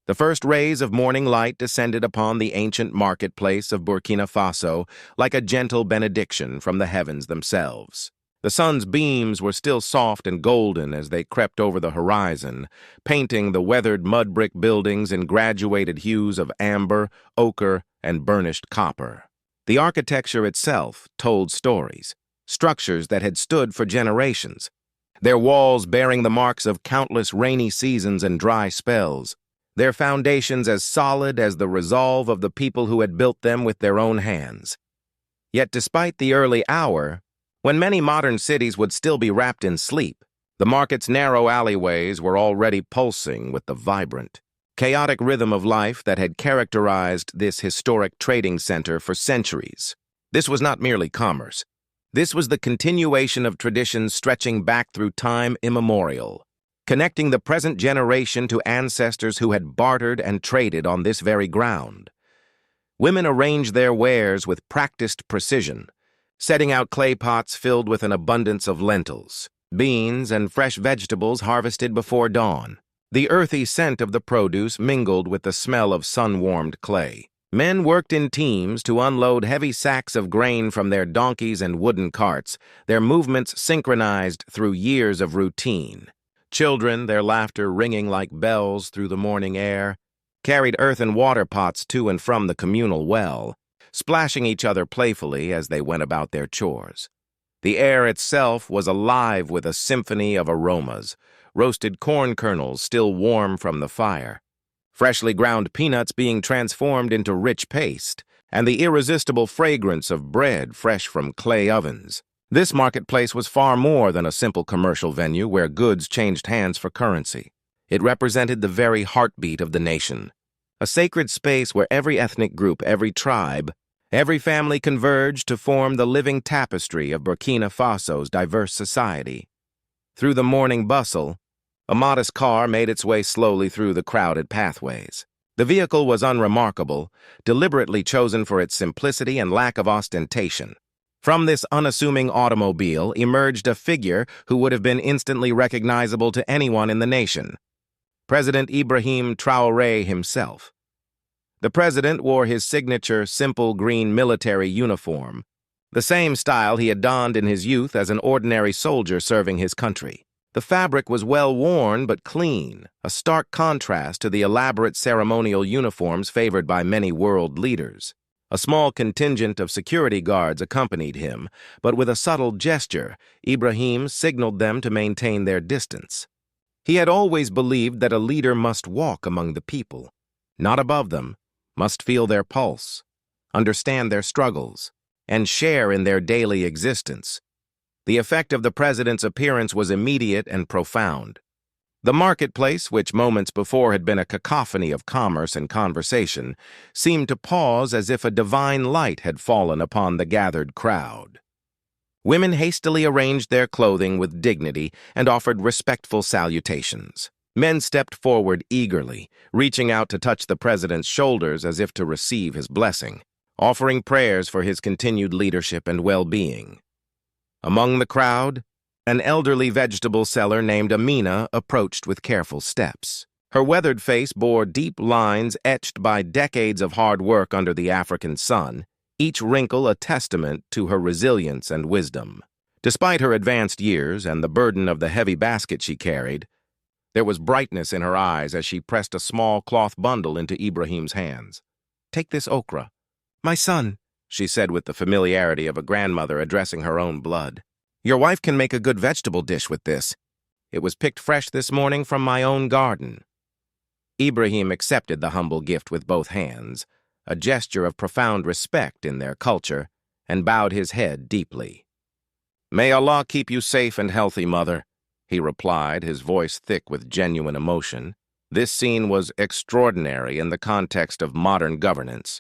The first rays of morning light descended upon the ancient marketplace of Burkina Faso like a gentle benediction from the heavens themselves. The sun's beams were still soft and golden as they crept over the horizon, painting the weathered mud brick buildings in graduated hues of amber, ochre, and burnished copper. The architecture itself told stories, structures that had stood for generations, their walls bearing the marks of countless rainy seasons and dry spells, their foundations as solid as the resolve of the people who had built them with their own hands. Yet despite the early hour, when many modern cities would still be wrapped in sleep, the market's narrow alleyways were already pulsing with the vibrant, chaotic rhythm of life that had characterized this historic trading center for centuries. This was not merely commerce. This was the continuation of traditions stretching back through time immemorial, connecting the present generation to ancestors who had bartered and traded on this very ground. Women arranged their wares with practiced precision, setting out clay pots filled with an abundance of lentils, beans, and fresh vegetables harvested before dawn. The earthy scent of the produce mingled with the smell of sun-warmed clay. Men worked in teams to unload heavy sacks of grain from their donkeys and wooden carts, their movements synchronized through years of routine. Children, their laughter ringing like bells through the morning air, carried earthen water pots to and from the communal well, splashing each other playfully as they went about their chores. The air itself was alive with a symphony of aromas, roasted corn kernels still warm from the fire, freshly ground peanuts being transformed into rich paste, and the irresistible fragrance of bread fresh from clay ovens. This marketplace was far more than a simple commercial venue where goods changed hands for currency. It represented the very heartbeat of the nation, a sacred space where every ethnic group, every tribe, every family converged to form the living tapestry of Burkina Faso's diverse society. Through the morning bustle, a modest car made its way slowly through the crowded pathways. The vehicle was unremarkable, deliberately chosen for its simplicity and lack of ostentation. From this unassuming automobile emerged a figure who would have been instantly recognizable to anyone in the nation: President Ibrahim Traoré himself. The president wore his signature simple green military uniform, the same style he had donned in his youth as an ordinary soldier serving his country. The fabric was well worn but clean, a stark contrast to the elaborate ceremonial uniforms favored by many world leaders. A small contingent of security guards accompanied him, but with a subtle gesture, Ibrahim signaled them to maintain their distance. He had always believed that a leader must walk among the people, not above them, must feel their pulse, understand their struggles, and share in their daily existence. The effect of the president's appearance was immediate and profound. The marketplace, which moments before had been a cacophony of commerce and conversation, seemed to pause as if a divine light had fallen upon the gathered crowd. Women hastily arranged their clothing with dignity and offered respectful salutations. Men stepped forward eagerly, reaching out to touch the president's shoulders as if to receive his blessing, offering prayers for his continued leadership and well-being. Among the crowd, an elderly vegetable seller named Amina approached with careful steps. Her weathered face bore deep lines etched by decades of hard work under the African sun, each wrinkle a testament to her resilience and wisdom. Despite her advanced years and the burden of the heavy basket she carried, there was brightness in her eyes as she pressed a small cloth bundle into Ibrahim's hands. "Take this okra." "My son," she said with the familiarity of a grandmother addressing her own blood. "Your wife can make a good vegetable dish with this. It was picked fresh this morning from my own garden." Ibrahim accepted the humble gift with both hands, a gesture of profound respect in their culture, and bowed his head deeply. "May Allah keep you safe and healthy, mother," he replied, his voice thick with genuine emotion. This scene was extraordinary in the context of modern governance.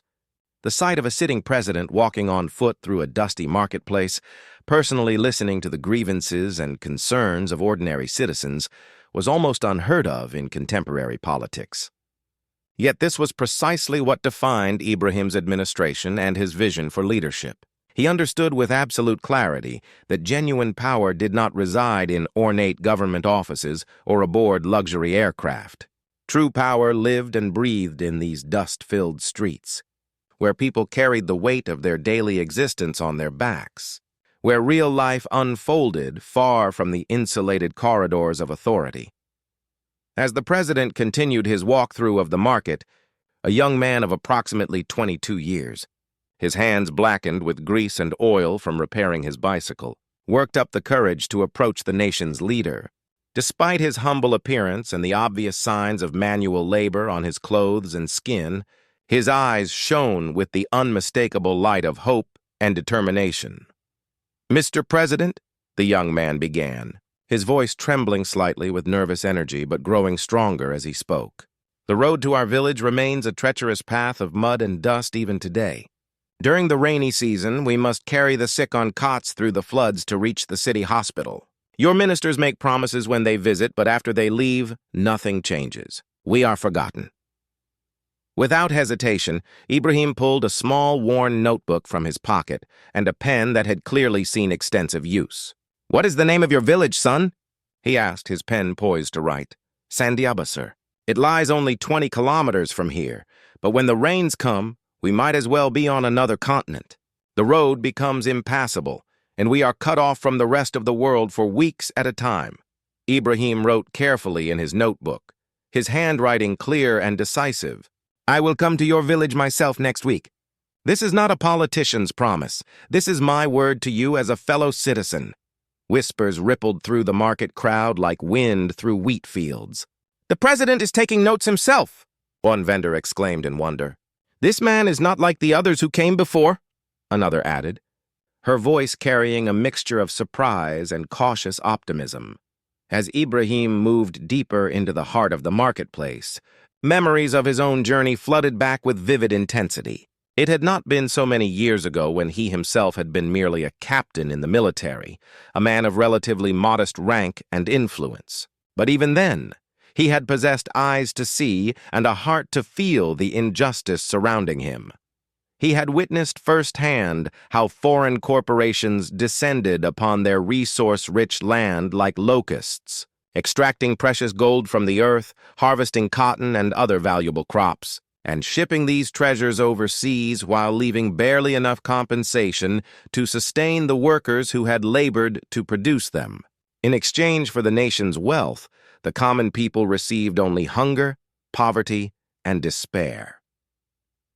The sight of a sitting president walking on foot through a dusty marketplace, personally listening to the grievances and concerns of ordinary citizens, was almost unheard of in contemporary politics. Yet this was precisely what defined Ibrahim's administration and his vision for leadership. He understood with absolute clarity that genuine power did not reside in ornate government offices or aboard luxury aircraft. True power lived and breathed in these dust-filled streets, where people carried the weight of their daily existence on their backs, where real life unfolded far from the insulated corridors of authority. As the president continued his walkthrough of the market, a young man of approximately 22 years, his hands blackened with grease and oil from repairing his bicycle, worked up the courage to approach the nation's leader. Despite his humble appearance and the obvious signs of manual labor on his clothes and skin, his eyes shone with the unmistakable light of hope and determination. "Mr. President," the young man began, his voice trembling slightly with nervous energy but growing stronger as he spoke. "The road to our village remains a treacherous path of mud and dust even today. During the rainy season, we must carry the sick on cots through the floods to reach the city hospital. Your ministers make promises when they visit, but after they leave, nothing changes. We are forgotten." Without hesitation, Ibrahim pulled a small, worn notebook from his pocket and a pen that had clearly seen extensive use. "What is the name of your village, son?" he asked, his pen poised to write. "Sandiaba, sir. It lies only 20 kilometers from here, but when the rains come, we might as well be on another continent. The road becomes impassable, and we are cut off from the rest of the world for weeks at a time." Ibrahim wrote carefully in his notebook, his handwriting clear and decisive. "I will come to your village myself next week. This is not a politician's promise. This is my word to you as a fellow citizen." Whispers rippled through the market crowd like wind through wheat fields. "The president is taking notes himself," one vendor exclaimed in wonder. "This man is not like the others who came before," another added, her voice carrying a mixture of surprise and cautious optimism. As Ibrahim moved deeper into the heart of the marketplace, memories of his own journey flooded back with vivid intensity. It had not been so many years ago when he himself had been merely a captain in the military, a man of relatively modest rank and influence. But even then, he had possessed eyes to see and a heart to feel the injustice surrounding him. He had witnessed firsthand how foreign corporations descended upon their resource-rich land like locusts, extracting precious gold from the earth, harvesting cotton and other valuable crops, and shipping these treasures overseas while leaving barely enough compensation to sustain the workers who had labored to produce them. In exchange for the nation's wealth, the common people received only hunger, poverty, and despair.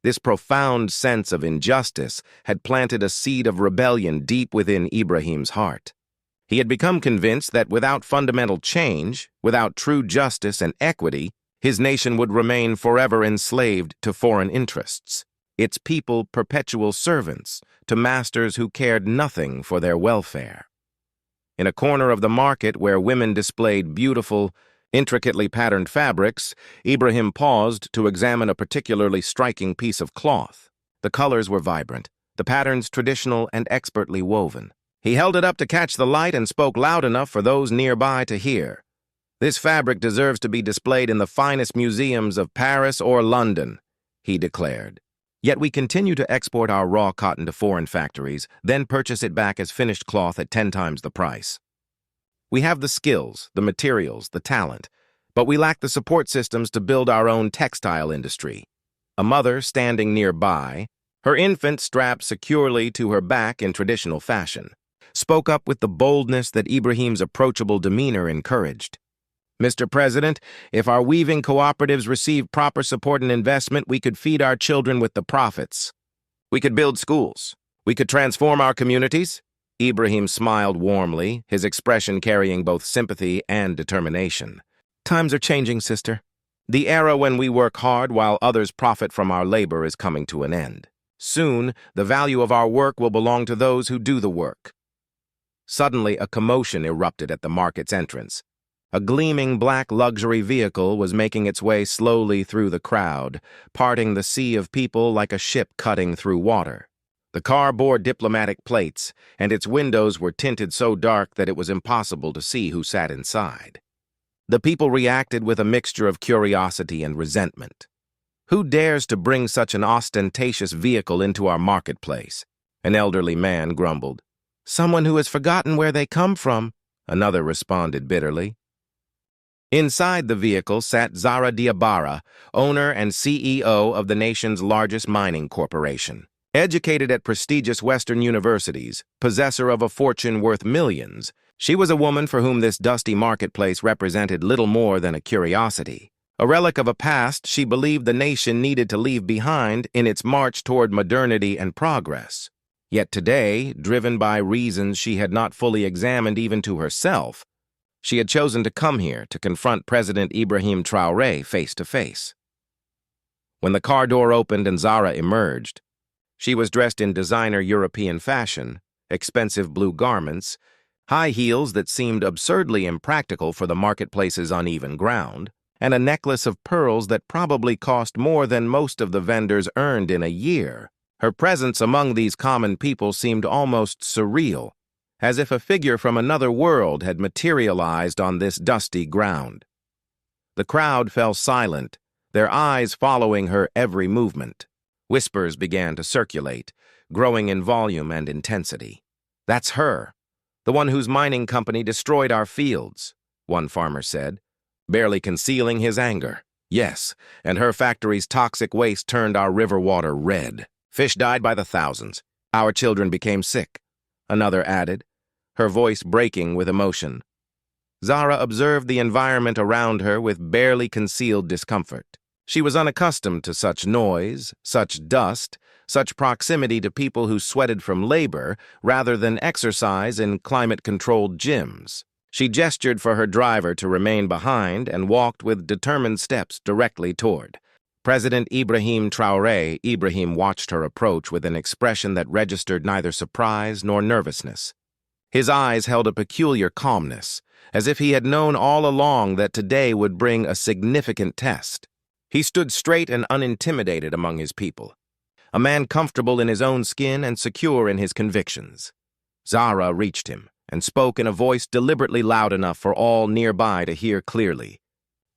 This profound sense of injustice had planted a seed of rebellion deep within Ibrahim's heart. He had become convinced that without fundamental change, without true justice and equity, his nation would remain forever enslaved to foreign interests, its people perpetual servants to masters who cared nothing for their welfare. In a corner of the market where women displayed beautiful, intricately patterned fabrics, Ibrahim paused to examine a particularly striking piece of cloth. The colors were vibrant, the patterns traditional and expertly woven. He held it up to catch the light and spoke loud enough for those nearby to hear. "This fabric deserves to be displayed in the finest museums of Paris or London," he declared. "Yet we continue to export our raw cotton to foreign factories, then purchase it back as finished cloth at 10 times the price. We have the skills, the materials, the talent, but we lack the support systems to build our own textile industry." A mother standing nearby, her infant strapped securely to her back in traditional fashion, spoke up with the boldness that Ibrahim's approachable demeanor encouraged. "Mr. President, if our weaving cooperatives receive proper support and investment, we could feed our children with the profits. We could build schools. We could transform our communities." Ibrahim smiled warmly, his expression carrying both sympathy and determination. "Times are changing, sister. The era when we work hard while others profit from our labor is coming to an end. Soon, the value of our work will belong to those who do the work." Suddenly, a commotion erupted at the market's entrance. A gleaming black luxury vehicle was making its way slowly through the crowd, parting the sea of people like a ship cutting through water. The car bore diplomatic plates, and its windows were tinted so dark that it was impossible to see who sat inside. The people reacted with a mixture of curiosity and resentment. "Who dares to bring such an ostentatious vehicle into our marketplace?" an elderly man grumbled. "Someone who has forgotten where they come from," another responded bitterly. Inside the vehicle sat Zara Diabara, owner and CEO of the nation's largest mining corporation. Educated at prestigious Western universities, possessor of a fortune worth millions, she was a woman for whom this dusty marketplace represented little more than a curiosity. A relic of a past she believed the nation needed to leave behind in its march toward modernity and progress. Yet today, driven by reasons she had not fully examined even to herself, she had chosen to come here to confront President Ibrahim Traoré face to face. When the car door opened and Zara emerged, she was dressed in designer European fashion, expensive blue garments, high heels that seemed absurdly impractical for the marketplace's uneven ground, and a necklace of pearls that probably cost more than most of the vendors earned in a year. Her presence among these common people seemed almost surreal, as if a figure from another world had materialized on this dusty ground. The crowd fell silent, their eyes following her every movement. Whispers began to circulate, growing in volume and intensity. "That's her, the one whose mining company destroyed our fields," one farmer said, barely concealing his anger. "Yes, and her factory's toxic waste turned our river water red. Fish died by the thousands. Our children became sick," another added, her voice breaking with emotion. Zara observed the environment around her with barely concealed discomfort. She was unaccustomed to such noise, such dust, such proximity to people who sweated from labor rather than exercise in climate-controlled gyms. She gestured for her driver to remain behind and walked with determined steps directly toward President Ibrahim Traoré. Ibrahim watched her approach with an expression that registered neither surprise nor nervousness. His eyes held a peculiar calmness, as if he had known all along that today would bring a significant test. He stood straight and unintimidated among his people, a man comfortable in his own skin and secure in his convictions. Zara reached him and spoke in a voice deliberately loud enough for all nearby to hear clearly.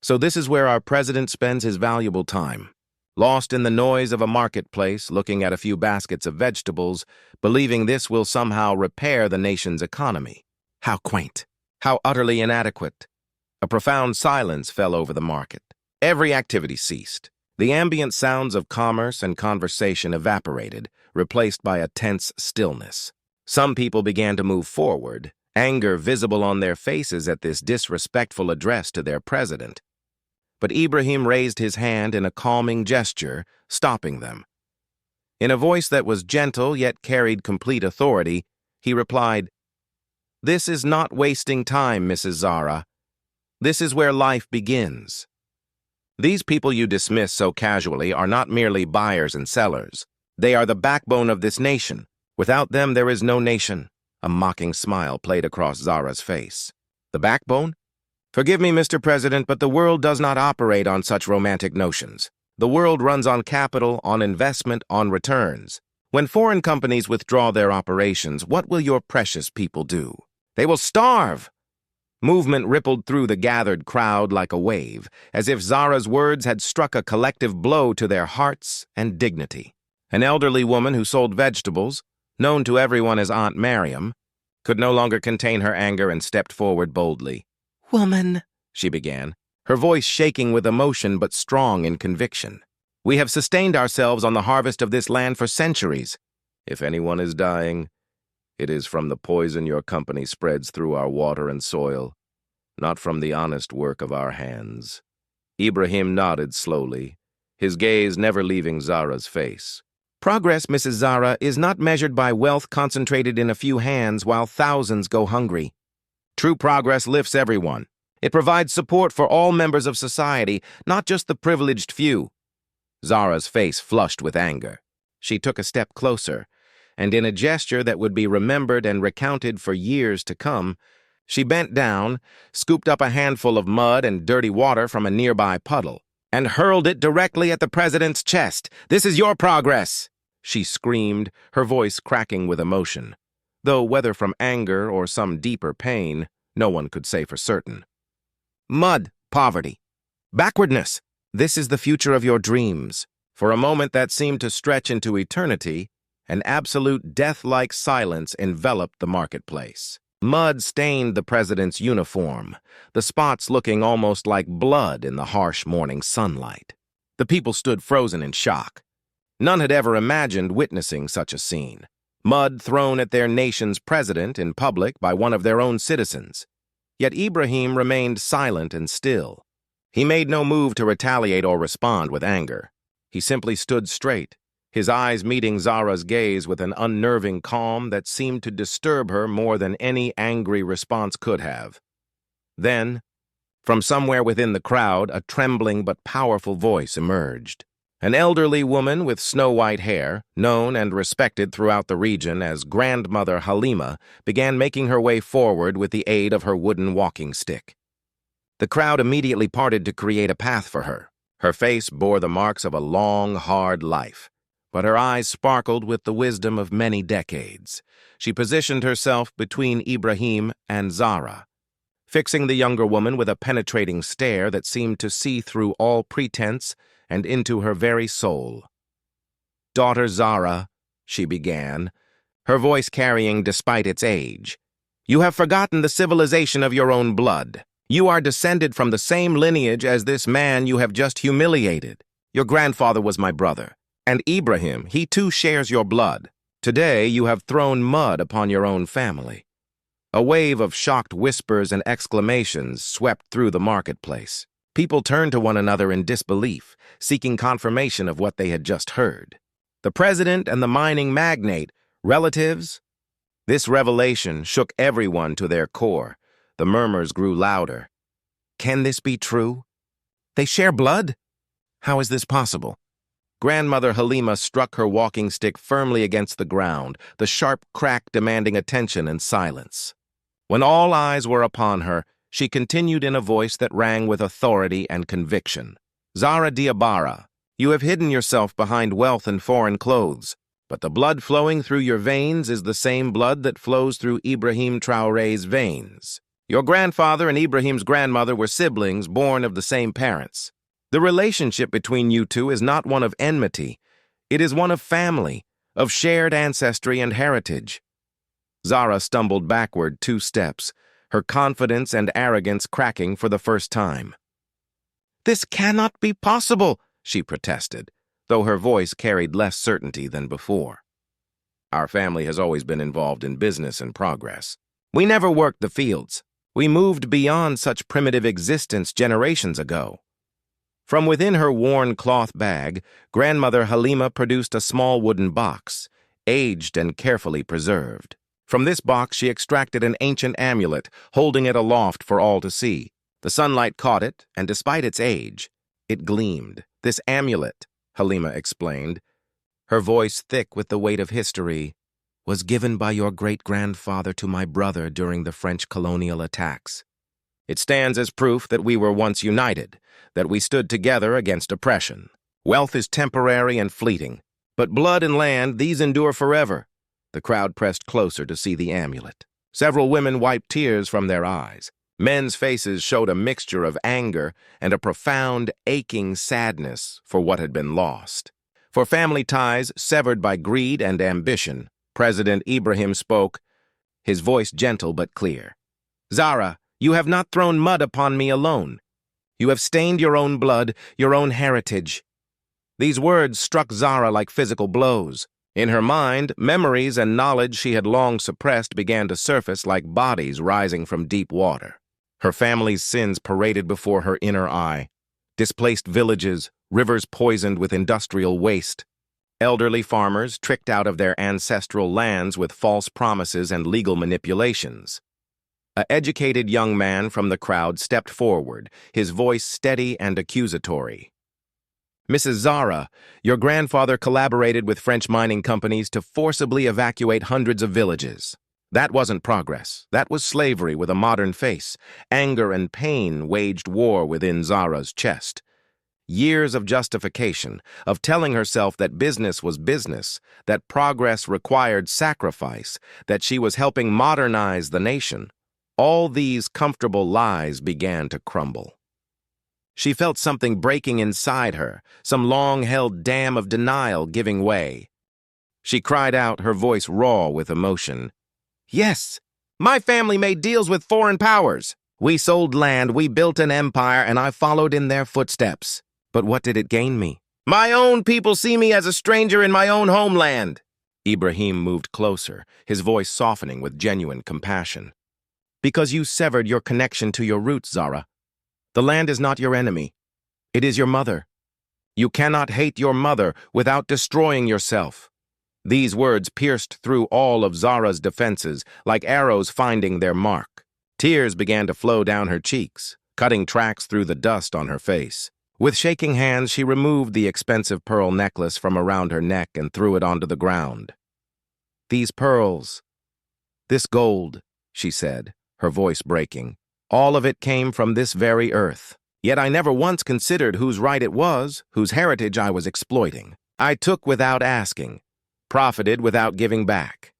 "So this is where our president spends his valuable time, lost in the noise of a marketplace, looking at a few baskets of vegetables, believing this will somehow repair the nation's economy. How quaint, how utterly inadequate." A profound silence fell over the market. Every activity ceased. The ambient sounds of commerce and conversation evaporated, replaced by a tense stillness. Some people began to move forward, anger visible on their faces at this disrespectful address to their president. But Ibrahim raised his hand in a calming gesture, stopping them. In a voice that was gentle yet carried complete authority, he replied, "This is not wasting time, Mrs. Zara. This is where life begins. These people you dismiss so casually are not merely buyers and sellers. They are the backbone of this nation. Without them, there is no nation." A mocking smile played across Zara's face. "The backbone? Forgive me, Mr. President, but the world does not operate on such romantic notions. The world runs on capital, on investment, on returns. When foreign companies withdraw their operations, what will your precious people do? They will starve." Movement rippled through the gathered crowd like a wave, as if Zara's words had struck a collective blow to their hearts and dignity. An elderly woman who sold vegetables, known to everyone as Aunt Miriam, could no longer contain her anger and stepped forward boldly. "Woman," she began, her voice shaking with emotion but strong in conviction. "We have sustained ourselves on the harvest of this land for centuries. If anyone is dying, it is from the poison your company spreads through our water and soil, not from the honest work of our hands." Ibrahim nodded slowly, his gaze never leaving Zara's face. "Progress, Mrs. Zara, is not measured by wealth concentrated in a few hands while thousands go hungry. True progress lifts everyone. It provides support for all members of society, not just the privileged few." Zara's face flushed with anger. She took a step closer, and in a gesture that would be remembered and recounted for years to come, she bent down, scooped up a handful of mud and dirty water from a nearby puddle, and hurled it directly at the president's chest. "This is your progress!" she screamed, her voice cracking with emotion, though whether from anger or some deeper pain, no one could say for certain. "Mud, poverty, backwardness. This is the future of your dreams." For a moment that seemed to stretch into eternity, an absolute death-like silence enveloped the marketplace. Mud stained the president's uniform, the spots looking almost like blood in the harsh morning sunlight. The people stood frozen in shock. None had ever imagined witnessing such a scene. Mud thrown at their nation's president in public by one of their own citizens. Yet Ibrahim remained silent and still. He made no move to retaliate or respond with anger. He simply stood straight, his eyes meeting Zara's gaze with an unnerving calm that seemed to disturb her more than any angry response could have. Then, from somewhere within the crowd, a trembling but powerful voice emerged. An elderly woman with snow-white hair, known and respected throughout the region as Grandmother Halima, began making her way forward with the aid of her wooden walking stick. The crowd immediately parted to create a path for her. Her face bore the marks of a long, hard life, but her eyes sparkled with the wisdom of many decades. She positioned herself between Ibrahim and Zara, fixing the younger woman with a penetrating stare that seemed to see through all pretense and into her very soul. "Daughter Zara," she began, her voice carrying despite its age, "you have forgotten the civilization of your own blood. You are descended from the same lineage as this man you have just humiliated. Your grandfather was my brother, and Ibrahim, he too shares your blood. Today you have thrown mud upon your own family." A wave of shocked whispers and exclamations swept through the marketplace. People turned to one another in disbelief, seeking confirmation of what they had just heard. The president and the mining magnate, relatives? This revelation shook everyone to their core. The murmurs grew louder. Can this be true? They share blood? How is this possible? Grandmother Halima struck her walking stick firmly against the ground, the sharp crack demanding attention and silence. When all eyes were upon her, she continued in a voice that rang with authority and conviction. "Zara Diabara, you have hidden yourself behind wealth and foreign clothes, but the blood flowing through your veins is the same blood that flows through Ibrahim Traoré's veins. Your grandfather and Ibrahim's grandmother were siblings born of the same parents. The relationship between you two is not one of enmity. It is one of family, of shared ancestry and heritage." Zara stumbled backward 2 steps, her confidence and arrogance cracking for the first time. "This cannot be possible," she protested, though her voice carried less certainty than before. "Our family has always been involved in business and progress. We never worked the fields. We moved beyond such primitive existence generations ago." From within her worn cloth bag, Grandmother Halima produced a small wooden box, aged and carefully preserved. From this box she extracted an ancient amulet, holding it aloft for all to see. The sunlight caught it, and despite its age, it gleamed. "This amulet," Halima explained, her voice thick with the weight of history, "was given by your great-grandfather to my brother during the French colonial attacks. It stands as proof that we were once united, that we stood together against oppression. Wealth is temporary and fleeting, but blood and land, these endure forever." The crowd pressed closer to see the amulet. Several women wiped tears from their eyes. Men's faces showed a mixture of anger and a profound, aching sadness for what had been lost. For family ties severed by greed and ambition, President Ibrahim spoke, his voice gentle but clear. "Zara, you have not thrown mud upon me alone. You have stained your own blood, your own heritage." These words struck Zara like physical blows. In her mind, memories and knowledge she had long suppressed began to surface like bodies rising from deep water. Her family's sins paraded before her inner eye. Displaced villages, rivers poisoned with industrial waste, elderly farmers tricked out of their ancestral lands with false promises and legal manipulations. An educated young man from the crowd stepped forward, his voice steady and accusatory. "Mrs. Zara, your grandfather collaborated with French mining companies to forcibly evacuate hundreds of villages. That wasn't progress. That was slavery with a modern face. Anger and pain waged war within Zara's chest. Years of justification, of telling herself that business was business, that progress required sacrifice, that she was helping modernize the nation. All these comfortable lies began to crumble. She felt something breaking inside her, some long-held dam of denial giving way. She cried out, her voice raw with emotion. "Yes, My family made deals with foreign powers. We sold land, we built an empire, and I followed in their footsteps. But what did it gain me? My own people see me as a stranger in my own homeland. Ibrahim moved closer, his voice softening with genuine compassion. Because you severed your connection to your roots, Zara. The land is not your enemy. It is your mother. You cannot hate your mother without destroying yourself. These words pierced through all of Zara's defenses, like arrows finding their mark. Tears began to flow down her cheeks, cutting tracks through the dust on her face. With shaking hands, she removed the expensive pearl necklace from around her neck and threw it onto the ground. These pearls, this gold, she said, her voice breaking, all of it came from this very earth. Yet I never once considered whose right it was, whose heritage I was exploiting. I took without asking, profited without giving back.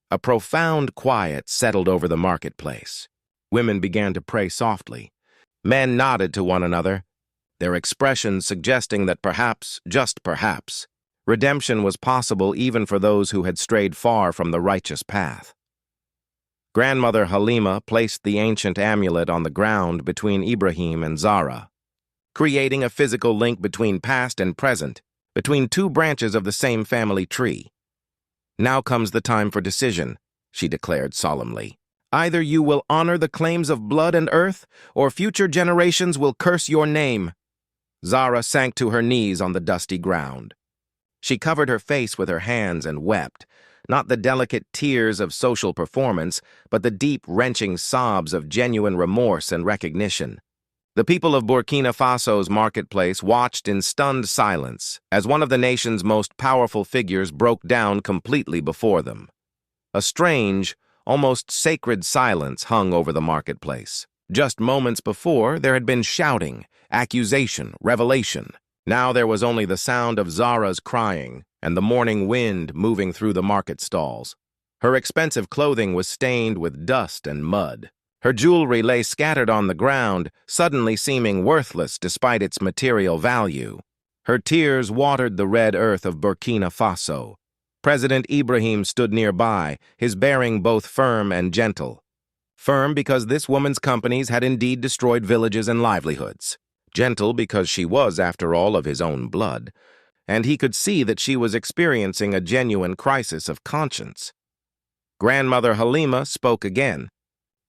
A profound quiet settled over the marketplace. Women began to pray softly. Men nodded to one another, their expressions suggesting that perhaps, just perhaps, redemption was possible even for those who had strayed far from the righteous path. Grandmother Halima placed the ancient amulet on the ground between Ibrahim and Zara, creating a physical link between past and present, between two branches of the same family tree. Now comes the time for decision, she declared solemnly. Either you will honor the claims of blood and earth, or future generations will curse your name. Zara sank to her knees on the dusty ground. She covered her face with her hands and wept, not the delicate tears of social performance, but the deep, wrenching sobs of genuine remorse and recognition. The people of Burkina Faso's marketplace watched in stunned silence as one of the nation's most powerful figures broke down completely before them. A strange, almost sacred silence hung over the marketplace. Just moments before, there had been shouting, accusation, revelation. Now there was only the sound of Zara's crying and the morning wind moving through the market stalls. Her expensive clothing was stained with dust and mud. Her jewelry lay scattered on the ground, suddenly seeming worthless despite its material value. Her tears watered the red earth of Burkina Faso. President Ibrahim stood nearby, his bearing both firm and gentle. Firm because this woman's companies had indeed destroyed villages and livelihoods. Gentle because she was, after all, of his own blood, and he could see that she was experiencing a genuine crisis of conscience. Grandmother Halima spoke again,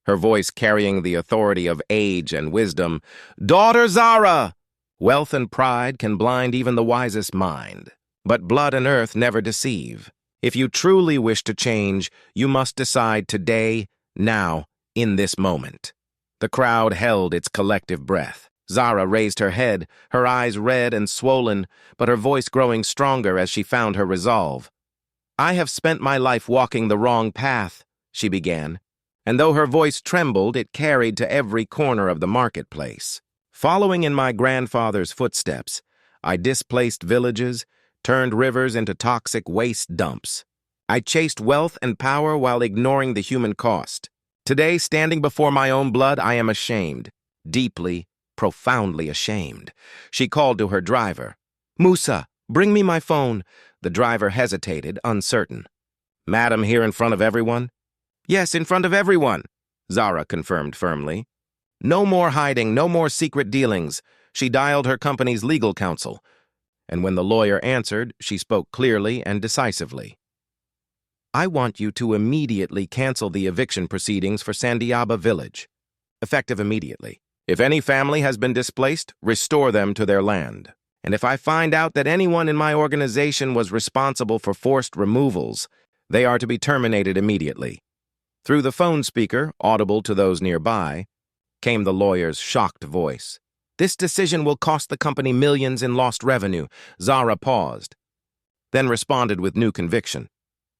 her voice carrying the authority of age and wisdom. "Daughter Zara, wealth and pride can blind even the wisest mind, but blood and earth never deceive. If you truly wish to change, you must decide today, now, in this moment." The crowd held its collective breath. Zara raised her head, her eyes red and swollen, but her voice growing stronger as she found her resolve. "I have spent my life walking the wrong path," she began, and though her voice trembled, it carried to every corner of the marketplace. "Following in my grandfather's footsteps, I displaced villages, turned rivers into toxic waste dumps. I chased wealth and power while ignoring the human cost. Today, standing before my own blood, I am ashamed, deeply, profoundly ashamed." She called to her driver. "Musa, bring me my phone." The driver hesitated, uncertain. "Madam, here in front of everyone?" "Yes, in front of everyone," Zara confirmed firmly. "No more hiding, no more secret dealings." She dialed her company's legal counsel, and when the lawyer answered, she spoke clearly and decisively. "I want you to immediately cancel the eviction proceedings for Sandiaba village, effective immediately. If any family has been displaced, restore them to their land. And if I find out that anyone in my organization was responsible for forced removals, they are to be terminated immediately." Through the phone speaker, audible to those nearby, came the lawyer's shocked voice. "This decision will cost the company millions in lost revenue." Zara paused, then responded with new conviction.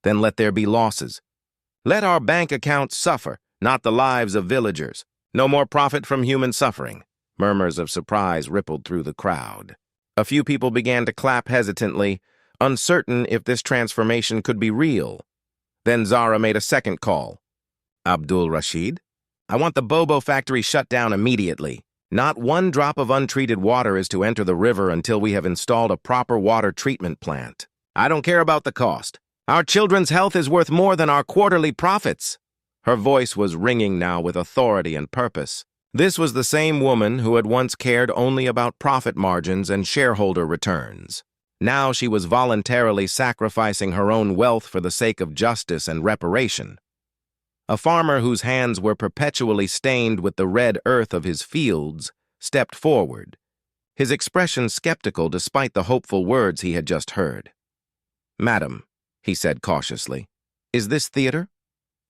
"Then let there be losses. Let our bank accounts suffer, not the lives of villagers. No more profit from human suffering." Murmurs of surprise rippled through the crowd. A few people began to clap hesitantly, uncertain if this transformation could be real. Then Zara made a second call. "Abdul Rashid, I want the Bobo factory shut down immediately. Not one drop of untreated water is to enter the river until we have installed a proper water treatment plant. I don't care about the cost. Our children's health is worth more than our quarterly profits." Her voice was ringing now with authority and purpose. This was the same woman who had once cared only about profit margins and shareholder returns. Now she was voluntarily sacrificing her own wealth for the sake of justice and reparation. A farmer whose hands were perpetually stained with the red earth of his fields stepped forward, his expression skeptical despite the hopeful words he had just heard. "Madam," he said cautiously, "is this theater,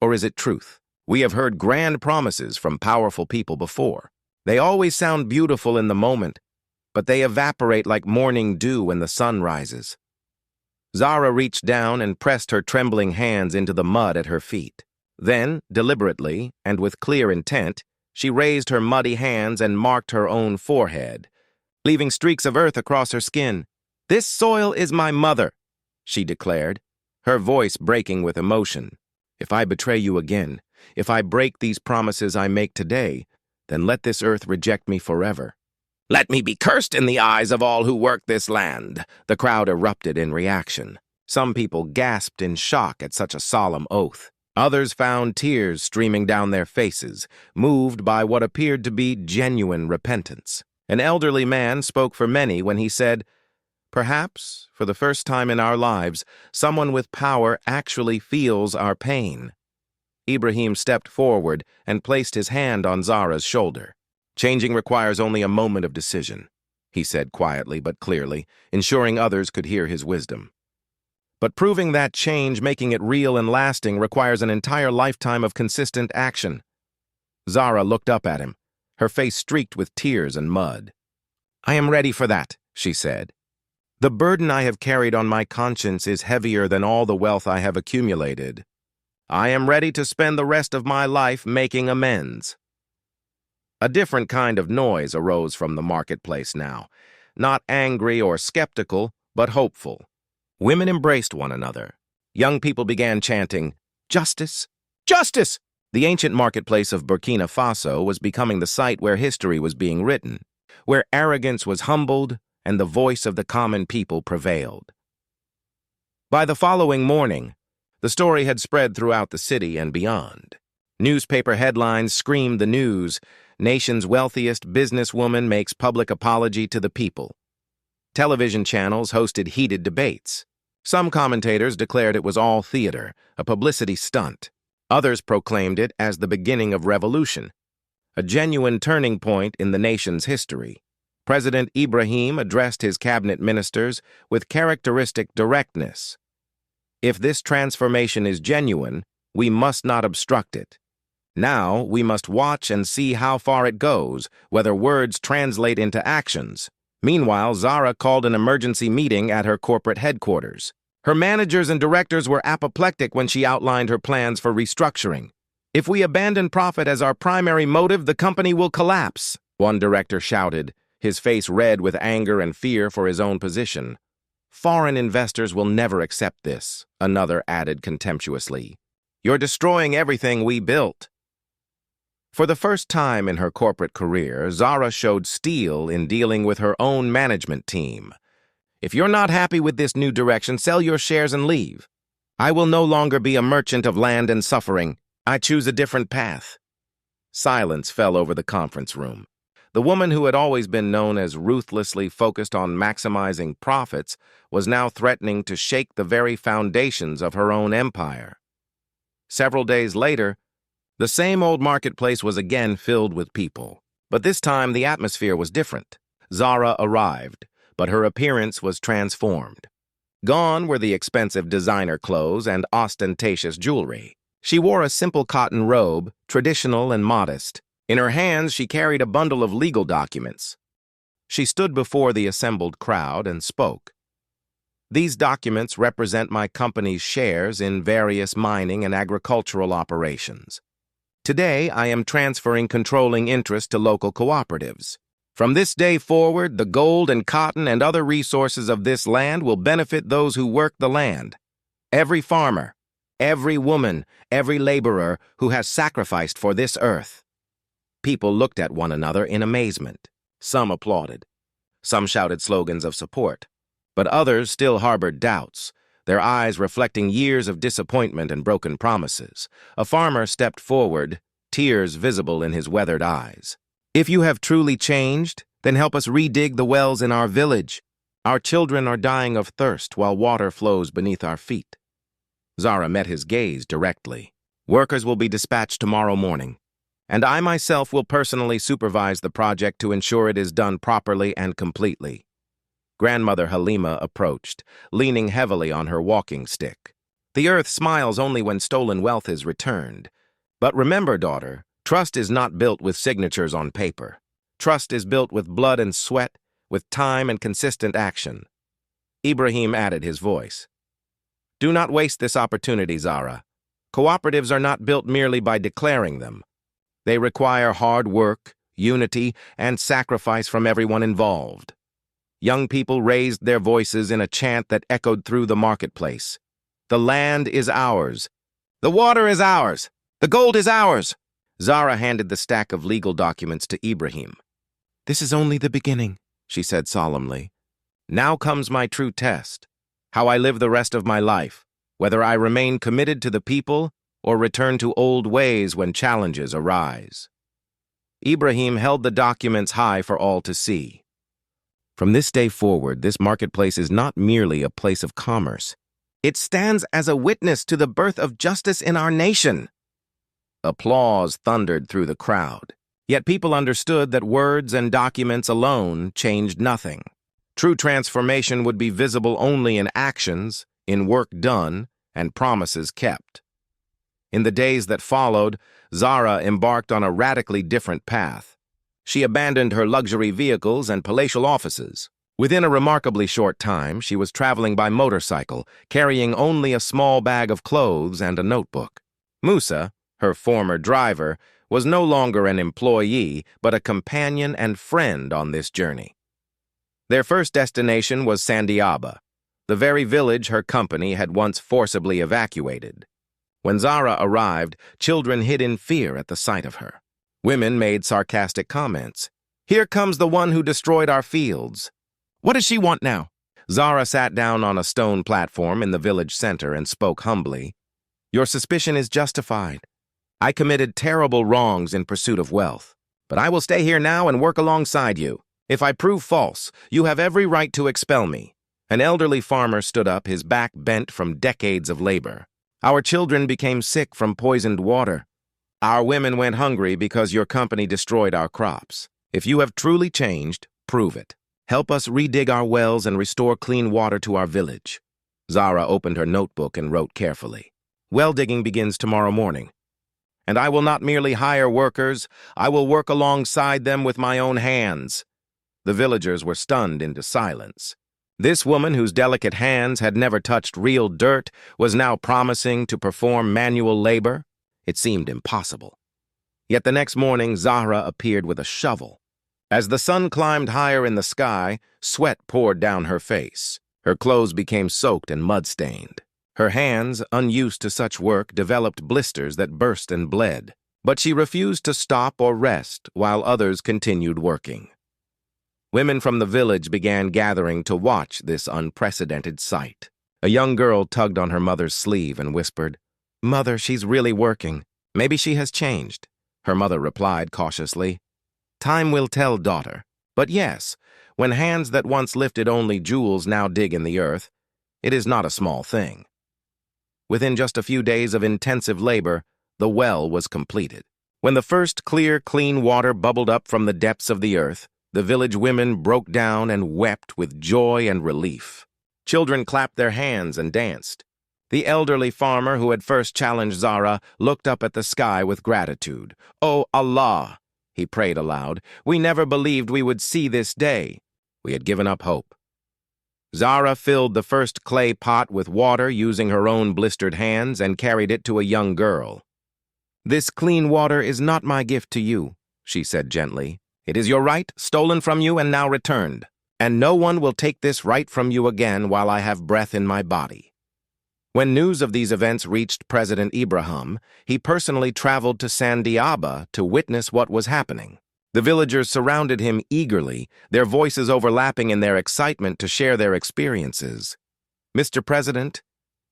or is it truth? We have heard grand promises from powerful people before. They always sound beautiful in the moment, but they evaporate like morning dew when the sun rises." Zara reached down and pressed her trembling hands into the mud at her feet. Then, deliberately, and with clear intent, she raised her muddy hands and marked her own forehead, leaving streaks of earth across her skin. "This soil is my mother," she declared, her voice breaking with emotion. "If I betray you again, if I break these promises I make today, then let this earth reject me forever." "Let me be cursed in the eyes of all who work this land," the crowd erupted in reaction. Some people gasped in shock at such a solemn oath. Others found tears streaming down their faces, moved by what appeared to be genuine repentance. An elderly man spoke for many when he said, "Perhaps, for the first time in our lives, someone with power actually feels our pain." Ibrahim stepped forward and placed his hand on Zara's shoulder. "Changing requires only a moment of decision," he said quietly but clearly, ensuring others could hear his wisdom. "But proving that change, making it real and lasting, requires an entire lifetime of consistent action." Zara looked up at him, her face streaked with tears and mud. "I am ready for that," she said. "The burden I have carried on my conscience is heavier than all the wealth I have accumulated. I am ready to spend the rest of my life making amends." A different kind of noise arose from the marketplace now, not angry or skeptical, but hopeful. Women embraced one another. Young people began chanting, "Justice! Justice!" The ancient marketplace of Burkina Faso was becoming the site where history was being written, where arrogance was humbled and the voice of the common people prevailed. By the following morning, the story had spread throughout the city and beyond. Newspaper headlines screamed the news: "Nation's wealthiest businesswoman makes public apology to the people." Television channels hosted heated debates. Some commentators declared it was all theater, a publicity stunt. Others proclaimed it as the beginning of revolution, a genuine turning point in the nation's history. President Ibrahim addressed his cabinet ministers with characteristic directness. "If this transformation is genuine, we must not obstruct it. Now we must watch and see how far it goes, whether words translate into actions." Meanwhile, Zara called an emergency meeting at her corporate headquarters. Her managers and directors were apoplectic when she outlined her plans for restructuring. "If we abandon profit as our primary motive, the company will collapse," one director shouted, his face red with anger and fear for his own position. "Foreign investors will never accept this," another added contemptuously. "You're destroying everything we built." For the first time in her corporate career, Zara showed steel in dealing with her own management team. "If you're not happy with this new direction, sell your shares and leave. I will no longer be a merchant of land and suffering. I choose a different path." Silence fell over the conference room. The woman who had always been known as ruthlessly focused on maximizing profits was now threatening to shake the very foundations of her own empire. Several days later, the same old marketplace was again filled with people. But this time the atmosphere was different. Zara arrived, but her appearance was transformed. Gone were the expensive designer clothes and ostentatious jewelry. She wore a simple cotton robe, traditional and modest. In her hands she carried a bundle of legal documents. She stood before the assembled crowd and spoke. "These documents represent my company's shares in various mining and agricultural operations. Today, I am transferring controlling interest to local cooperatives. From this day forward, the gold and cotton and other resources of this land will benefit those who work the land. Every farmer, every woman, every laborer who has sacrificed for this earth." People looked at one another in amazement. Some applauded. Some shouted slogans of support. But others still harbored doubts. their eyes reflecting years of disappointment and broken promises. A farmer stepped forward, tears visible in his weathered eyes. "If you have truly changed, then help us redig the wells in our village. Our children are dying of thirst while water flows beneath our feet." Zara met his gaze directly. "Workers will be dispatched tomorrow morning, and I myself will personally supervise the project to ensure it is done properly and completely." Grandmother Halima approached, leaning heavily on her walking stick. "The earth smiles only when stolen wealth is returned. But remember, daughter, trust is not built with signatures on paper. Trust is built with blood and sweat, with time and consistent action." Ibrahim added his voice. "Do not waste this opportunity, Zara. Cooperatives are not built merely by declaring them. They require hard work, unity, and sacrifice from everyone involved." Young people raised their voices in a chant that echoed through the marketplace. "The land is ours. The water is ours. The gold is ours." Zara handed the stack of legal documents to Ibrahim. "This is only the beginning," she said solemnly. "Now comes my true test, how I live the rest of my life, whether I remain committed to the people or return to old ways when challenges arise." Ibrahim held the documents high for all to see. "From this day forward, this marketplace is not merely a place of commerce. It stands as a witness to the birth of justice in our nation." Applause thundered through the crowd. Yet people understood that words and documents alone changed nothing. True transformation would be visible only in actions, in work done, and promises kept. In the days that followed, Zara embarked on a radically different path. She abandoned her luxury vehicles and palatial offices. Within a remarkably short time, she was traveling by motorcycle, carrying only a small bag of clothes and a notebook. Musa, her former driver, was no longer an employee, but a companion and friend on this journey. Their first destination was Sandiaba, the very village her company had once forcibly evacuated. When Zara arrived, children hid in fear at the sight of her. Women made sarcastic comments. "Here comes the one who destroyed our fields. What does she want now?" Zara sat down on a stone platform in the village center and spoke humbly. "Your suspicion is justified. I committed terrible wrongs in pursuit of wealth, but I will stay here now and work alongside you. If I prove false, you have every right to expel me." An elderly farmer stood up, his back bent from decades of labor. "Our children became sick from poisoned water. Our women went hungry because your company destroyed our crops. If you have truly changed, prove it. Help us redig our wells and restore clean water to our village." Zara opened her notebook and wrote carefully. "Well digging begins tomorrow morning. And I will not merely hire workers, I will work alongside them with my own hands." The villagers were stunned into silence. This woman, whose delicate hands had never touched real dirt, was now promising to perform manual labor. It seemed impossible. Yet the next morning, Zahra appeared with a shovel. As the sun climbed higher in the sky, sweat poured down her face. Her clothes became soaked and mud-stained. Her hands, unused to such work, developed blisters that burst and bled. But she refused to stop or rest while others continued working. Women from the village began gathering to watch this unprecedented sight. A young girl tugged on her mother's sleeve and whispered, "Mother, she's really working. Maybe she has changed." Her mother replied cautiously, "Time will tell, daughter. But yes, when hands that once lifted only jewels now dig in the earth, it is not a small thing." Within just a few days of intensive labor, the well was completed. When the first clear, clean water bubbled up from the depths of the earth, the village women broke down and wept with joy and relief. Children clapped their hands and danced. The elderly farmer who had first challenged Zahra looked up at the sky with gratitude. "Oh Allah," he prayed aloud, "we never believed we would see this day." We had given up hope. Zahra filled the first clay pot with water using her own blistered hands and carried it to a young girl. "This clean water is not my gift to you," she said gently. "It is your right, stolen from you and now returned. And no one will take this right from you again while I have breath in my body." When news of these events reached President Ibrahim, he personally traveled to Sandiaba to witness what was happening. The villagers surrounded him eagerly, their voices overlapping in their excitement to share their experiences. "Mr. President,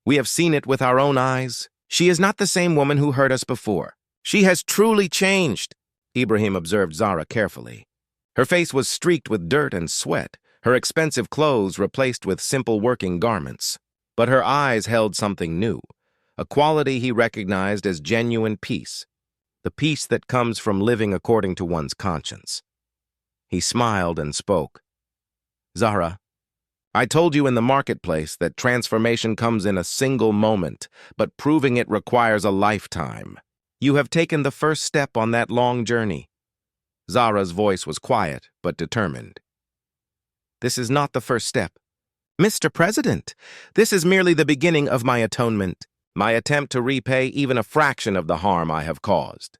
We have seen it with our own eyes. She is not the same woman who hurt us before. She has truly changed, Ibrahim observed Zara carefully. Her face was streaked with dirt and sweat, her expensive clothes replaced with simple working garments. But her eyes held something new, a quality he recognized as genuine peace, the peace that comes from living according to one's conscience. He smiled and spoke. Zara, I told you in the marketplace that transformation comes in a single moment, but proving it requires a lifetime. You have taken the first step on that long journey. Zara's voice was quiet, but determined. This is not the first step. Mr. President, this is merely the beginning of my atonement, my attempt to repay even a fraction of the harm I have caused.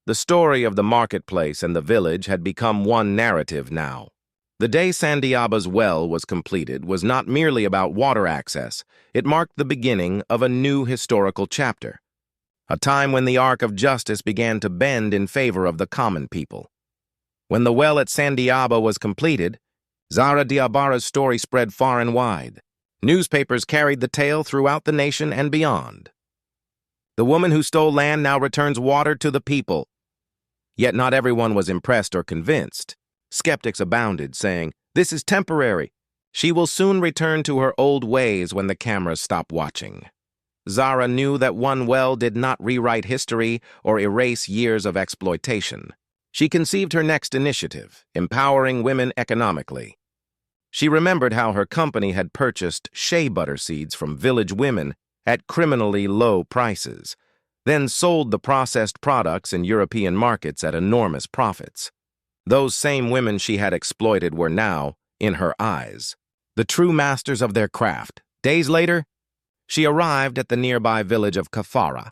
The story of the marketplace and the village had become one narrative now. The day Sandiaba's well was completed was not merely about water access. It marked the beginning of a new historical chapter, a time when the arc of justice began to bend in favor of the common people. When the well at Sandiaba was completed, Zara Diabara's story spread far and wide. Newspapers carried the tale throughout the nation and beyond. The woman who stole land now returns water to the people. Yet not everyone was impressed or convinced. Skeptics abounded, saying, "This is temporary. She will soon return to her old ways when the cameras stop watching." Zara knew that one well did not rewrite history or erase years of exploitation. She conceived her next initiative, empowering women economically. She remembered how her company had purchased shea butter seeds from village women at criminally low prices, then sold the processed products in European markets at enormous profits. Those same women she had exploited were now, in her eyes, the true masters of their craft. Days later, she arrived at the nearby village of Kafara,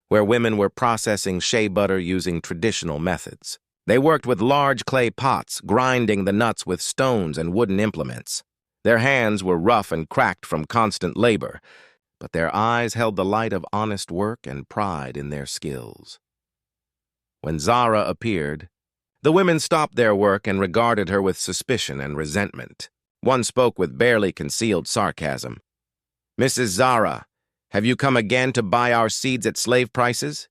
where women were processing shea butter using traditional methods. They worked with large clay pots, grinding the nuts with stones and wooden implements. Their hands were rough and cracked from constant labor, but their eyes held the light of honest work and pride in their skills. When Zara appeared, the women stopped their work and regarded her with suspicion and resentment. One spoke with barely concealed sarcasm. "Mrs. Zara, have you come again to buy our seeds at slave prices?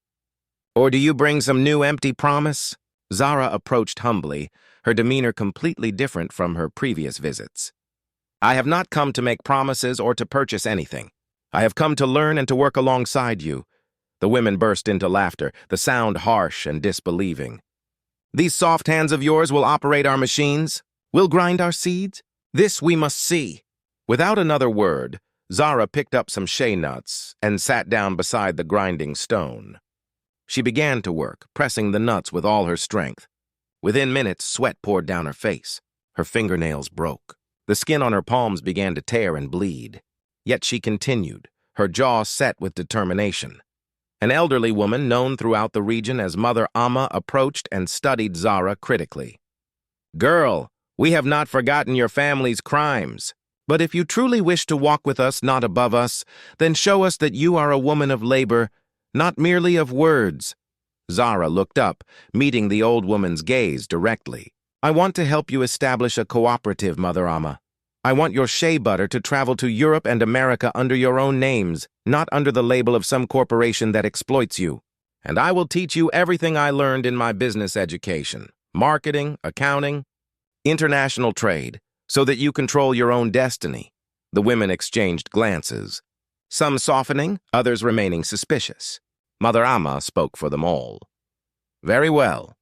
Or do you bring some new empty promise?" Zara approached humbly, her demeanor completely different from her previous visits. "I have not come to make promises or to purchase anything. I have come to learn and to work alongside you." The women burst into laughter, the sound harsh and disbelieving. "These soft hands of yours will operate our machines? Will grind our seeds? This we must see." Without another word, Zara picked up some shea nuts and sat down beside the grinding stone. She began to work, pressing the nuts with all her strength. Within minutes, sweat poured down her face. Her fingernails broke. The skin on her palms began to tear and bleed. Yet she continued, her jaw set with determination. An elderly woman known throughout the region as Mother Amma approached and studied Zara critically. "Girl, we have not forgotten your family's crimes. But if you truly wish to walk with us, not above us, then show us that you are a woman of labor, not merely of words." Zara looked up, meeting the old woman's gaze directly. "I want to help you establish a cooperative, Mother Amma. I want your shea butter to travel to Europe and America under your own names, not under the label of some corporation that exploits you. And I will teach you everything I learned in my business education, marketing, accounting, international trade, so that you control your own destiny." The women exchanged glances, some softening, others remaining suspicious. Mother Amma spoke for them all. "Very well.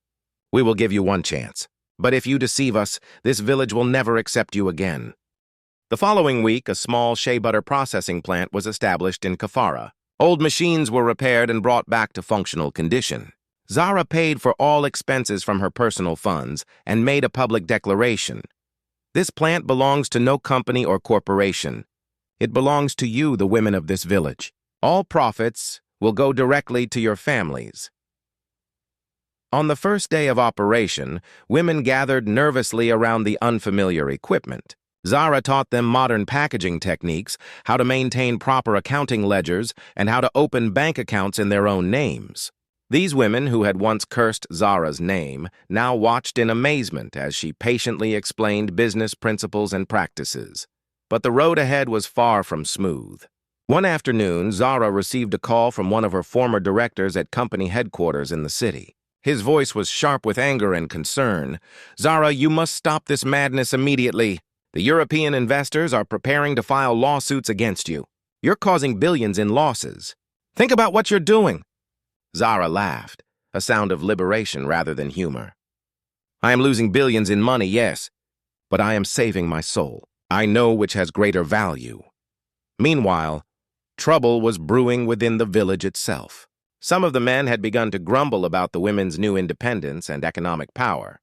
We will give you one chance. But if you deceive us, this village will never accept you again." The following week, a small shea butter processing plant was established in Kafara. Old machines were repaired and brought back to functional condition. Zara paid for all expenses from her personal funds and made a public declaration. "This plant belongs to no company or corporation. It belongs to you, the women of this village. All profits will go directly to your families." On the first day of operation, women gathered nervously around the unfamiliar equipment. Zara taught them modern packaging techniques, how to maintain proper accounting ledgers, and how to open bank accounts in their own names. These women, who had once cursed Zara's name, now watched in amazement as she patiently explained business principles and practices. But the road ahead was far from smooth. One afternoon, Zara received a call from one of her former directors at company headquarters in the city. His voice was sharp with anger and concern. "Zara, you must stop this madness immediately. The European investors are preparing to file lawsuits against you. You're causing billions in losses. Think about what you're doing." Zara laughed, a sound of liberation rather than humor. "I am losing billions in money, yes, but I am saving my soul. I know which has greater value." Meanwhile, trouble was brewing within the village itself. Some of the men had begun to grumble about the women's new independence and economic power.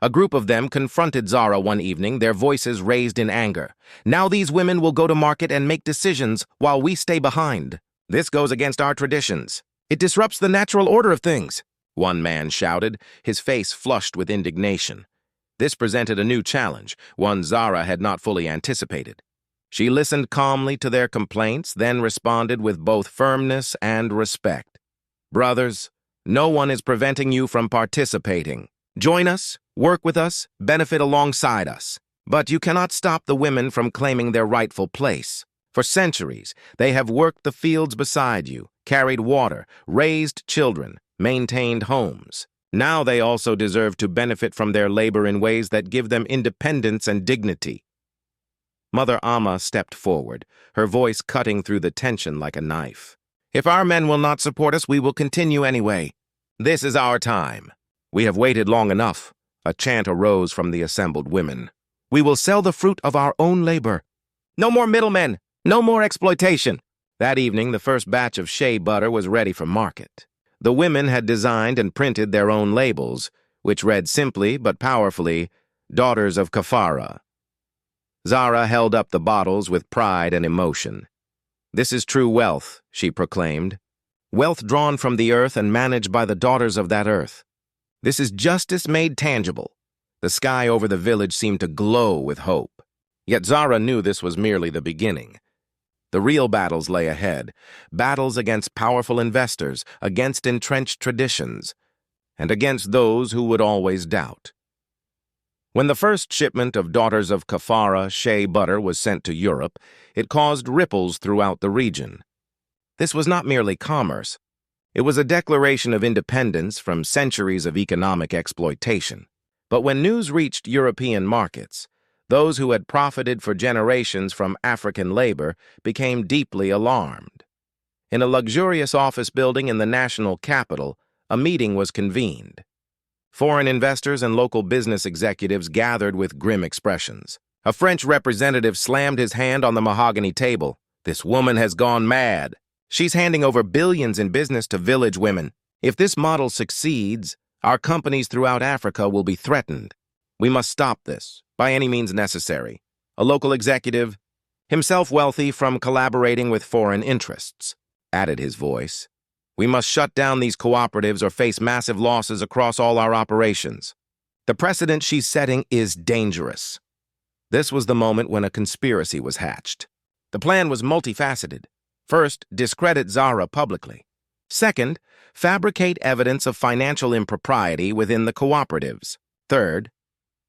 A group of them confronted Zara one evening, their voices raised in anger. "Now these women will go to market and make decisions while we stay behind. This goes against our traditions. It disrupts the natural order of things," one man shouted, his face flushed with indignation. This presented a new challenge, one Zara had not fully anticipated. She listened calmly to their complaints, then responded with both firmness and respect. "Brothers, no one is preventing you from participating. Join us, work with us, benefit alongside us. But you cannot stop the women from claiming their rightful place. For centuries, they have worked the fields beside you, carried water, raised children, maintained homes. Now they also deserve to benefit from their labor in ways that give them independence and dignity." Mother Amma stepped forward, her voice cutting through the tension like a knife. "If our men will not support us, we will continue anyway. This is our time. We have waited long enough." A chant arose from the assembled women. "We will sell the fruit of our own labor. No more middlemen, no more exploitation." That evening, the first batch of shea butter was ready for market. The women had designed and printed their own labels, which read simply but powerfully, "Daughters of Kafara." Zara held up the bottles with pride and emotion. "This is true wealth," she proclaimed. "Wealth drawn from the earth and managed by the daughters of that earth. This is justice made tangible." The sky over the village seemed to glow with hope. Yet Zara knew this was merely the beginning. The real battles lay ahead, battles against powerful investors, against entrenched traditions, and against those who would always doubt. When the first shipment of Daughters of Kafara shea butter was sent to Europe, it caused ripples throughout the region. This was not merely commerce. It was a declaration of independence from centuries of economic exploitation. But when news reached European markets, those who had profited for generations from African labor became deeply alarmed. In a luxurious office building in the national capital, a meeting was convened. Foreign investors and local business executives gathered with grim expressions. A French representative slammed his hand on the mahogany table. "This woman has gone mad. She's handing over billions in business to village women. If this model succeeds, our companies throughout Africa will be threatened. We must stop this, by any means necessary." A local executive, himself wealthy from collaborating with foreign interests, added his voice. "We must shut down these cooperatives or face massive losses across all our operations. The precedent she's setting is dangerous." This was the moment when a conspiracy was hatched. The plan was multifaceted. First, discredit Zara publicly. Second, fabricate evidence of financial impropriety within the cooperatives. Third,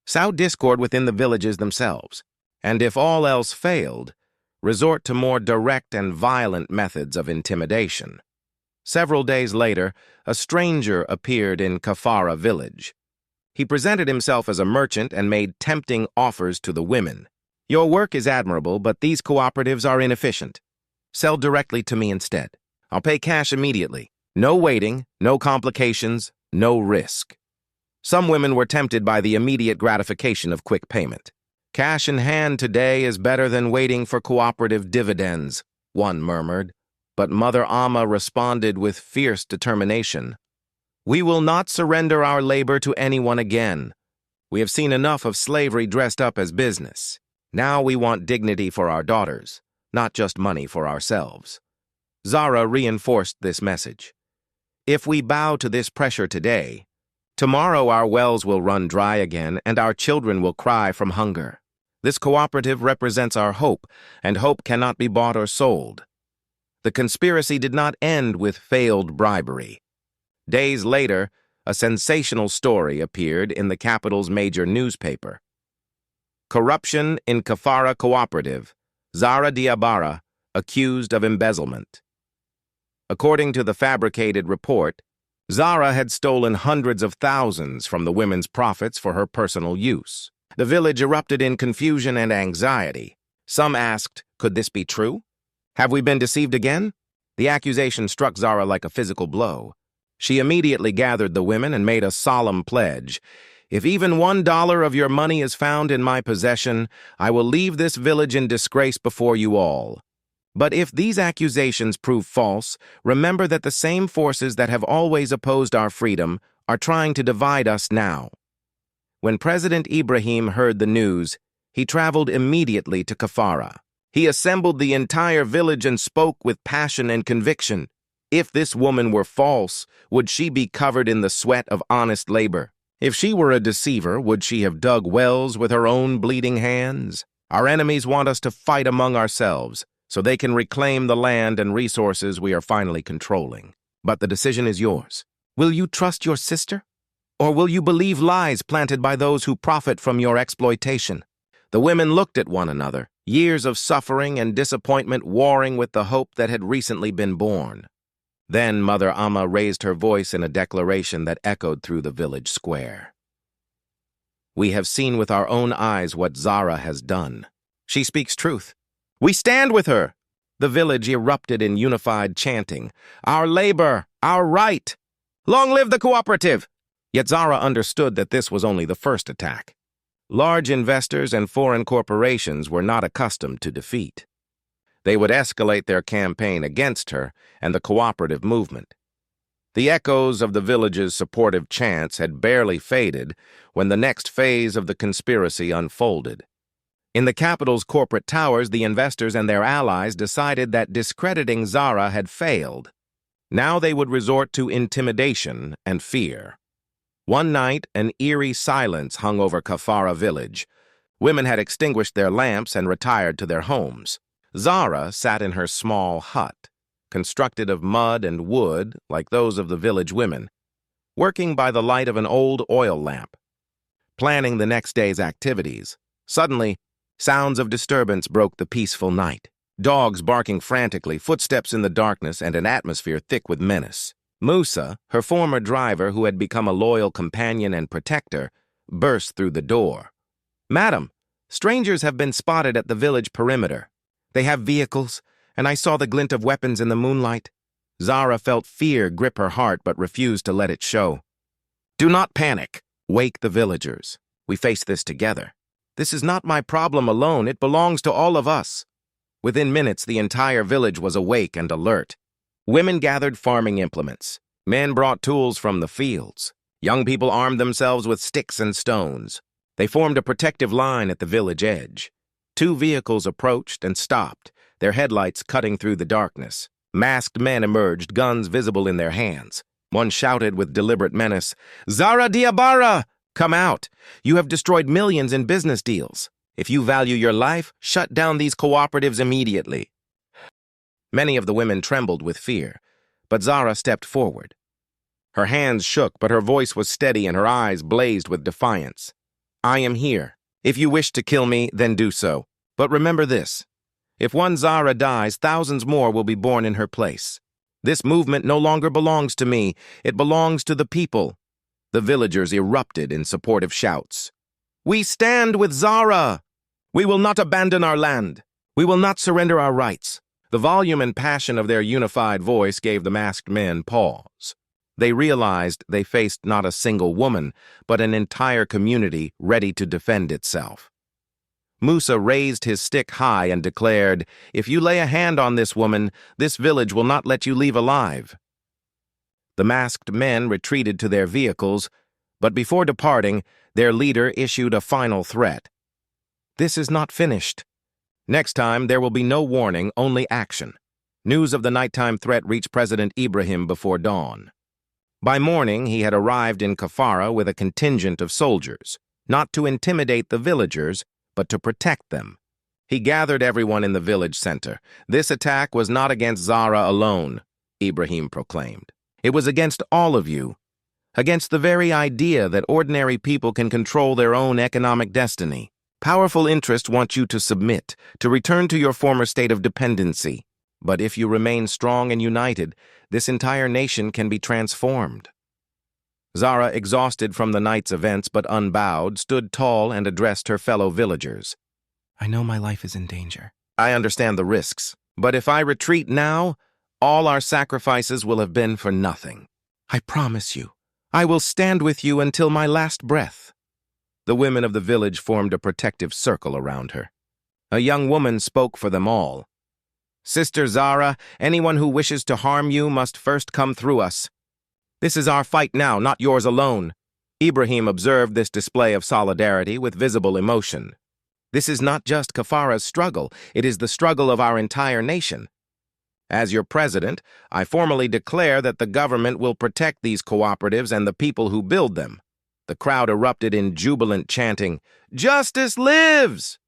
sow discord within the villages themselves. And if all else failed, resort to more direct and violent methods of intimidation. Several days later, a stranger appeared in Kafara village. He presented himself as a merchant and made tempting offers to the women. "Your work is admirable, but these cooperatives are inefficient. Sell directly to me instead. I'll pay cash immediately. No waiting, no complications, no risk." Some women were tempted by the immediate gratification of quick payment. "Cash in hand today is better than waiting for cooperative dividends," one murmured. But Mother Amma responded with fierce determination. "We will not surrender our labor to anyone again. We have seen enough of slavery dressed up as business. Now we want dignity for our daughters, not just money for ourselves." Zara reinforced this message. "If we bow to this pressure today, tomorrow our wells will run dry again and our children will cry from hunger. This cooperative represents our hope, and hope cannot be bought or sold." The conspiracy did not end with failed bribery. Days later, a sensational story appeared in the capital's major newspaper. Corruption in Kafara Cooperative. Zara Diabara, accused of embezzlement. According to the fabricated report, Zara had stolen hundreds of thousands from the women's profits for her personal use. The village erupted in confusion and anxiety. Some asked, could this be true? Have we been deceived again? The accusation struck Zara like a physical blow. She immediately gathered the women and made a solemn pledge. If even $1 of your money is found in my possession, I will leave this village in disgrace before you all. But if these accusations prove false, remember that the same forces that have always opposed our freedom are trying to divide us now. When President Ibrahim heard the news, he traveled immediately to Kafara. He assembled the entire village and spoke with passion and conviction. If this woman were false, would she be covered in the sweat of honest labor? If she were a deceiver, would she have dug wells with her own bleeding hands? Our enemies want us to fight among ourselves, so they can reclaim the land and resources we are finally controlling. But the decision is yours. Will you trust your sister? Or will you believe lies planted by those who profit from your exploitation? The women looked at one another, years of suffering and disappointment warring with the hope that had recently been born. Then Mother Amma raised her voice in a declaration that echoed through the village square. We have seen with our own eyes what Zara has done. She speaks truth. We stand with her! The village erupted in unified chanting. Our labor! Our right! Long live the cooperative! Yet Zara understood that this was only the first attack. Large investors and foreign corporations were not accustomed to defeat. They would escalate their campaign against her and the cooperative movement. The echoes of the village's supportive chants had barely faded when the next phase of the conspiracy unfolded. In the capital's corporate towers, the investors and their allies decided that discrediting Zara had failed. Now they would resort to intimidation and fear. One night, an eerie silence hung over Kafara village. Women had extinguished their lamps and retired to their homes. Zara sat in her small hut, constructed of mud and wood like those of the village women, working by the light of an old oil lamp, planning the next day's activities. Suddenly, sounds of disturbance broke the peaceful night. Dogs barking frantically, footsteps in the darkness, and an atmosphere thick with menace. Musa, her former driver who had become a loyal companion and protector, burst through the door. Madam, strangers have been spotted at the village perimeter. They have vehicles, and I saw the glint of weapons in the moonlight. Zara felt fear grip her heart but refused to let it show. Do not panic. Wake the villagers. We face this together. This is not my problem alone. It belongs to all of us. Within minutes, the entire village was awake and alert. Women gathered farming implements. Men brought tools from the fields. Young people armed themselves with sticks and stones. They formed a protective line at the village edge. 2 vehicles approached and stopped, their headlights cutting through the darkness. Masked men emerged, guns visible in their hands. One shouted with deliberate menace, Zara Diabara! Come out! You have destroyed millions in business deals. If you value your life, shut down these cooperatives immediately. Many of the women trembled with fear, but Zara stepped forward. Her hands shook, but her voice was steady and her eyes blazed with defiance. I am here. If you wish to kill me, then do so. But remember this. If one Zara dies, thousands more will be born in her place. This movement no longer belongs to me. It belongs to the people. The villagers erupted in supportive shouts. We stand with Zara! We will not abandon our land. We will not surrender our rights. The volume and passion of their unified voice gave the masked men pause. They realized they faced not a single woman, but an entire community ready to defend itself. Musa raised his stick high and declared, If you lay a hand on this woman, this village will not let you leave alive. The masked men retreated to their vehicles, but before departing, their leader issued a final threat. This is not finished. Next time, there will be no warning, only action. News of the nighttime threat reached President Ibrahim before dawn. By morning, he had arrived in Kafara with a contingent of soldiers, not to intimidate the villagers, but to protect them. He gathered everyone in the village center. This attack was not against Zara alone, Ibrahim proclaimed. It was against all of you, against the very idea that ordinary people can control their own economic destiny. Powerful interests want you to submit, to return to your former state of dependency. But if you remain strong and united, this entire nation can be transformed. Zara, exhausted from the night's events but unbowed, stood tall and addressed her fellow villagers. I know my life is in danger. I understand the risks, but if I retreat now, all our sacrifices will have been for nothing. I promise you, I will stand with you until my last breath. The women of the village formed a protective circle around her. A young woman spoke for them all. Sister Zara, anyone who wishes to harm you must first come through us. This is our fight now, not yours alone. Ibrahim observed this display of solidarity with visible emotion. This is not just Kafara's struggle, it is the struggle of our entire nation. As your president, I formally declare that the government will protect these cooperatives and the people who build them. The crowd erupted in jubilant chanting, "Justice lives!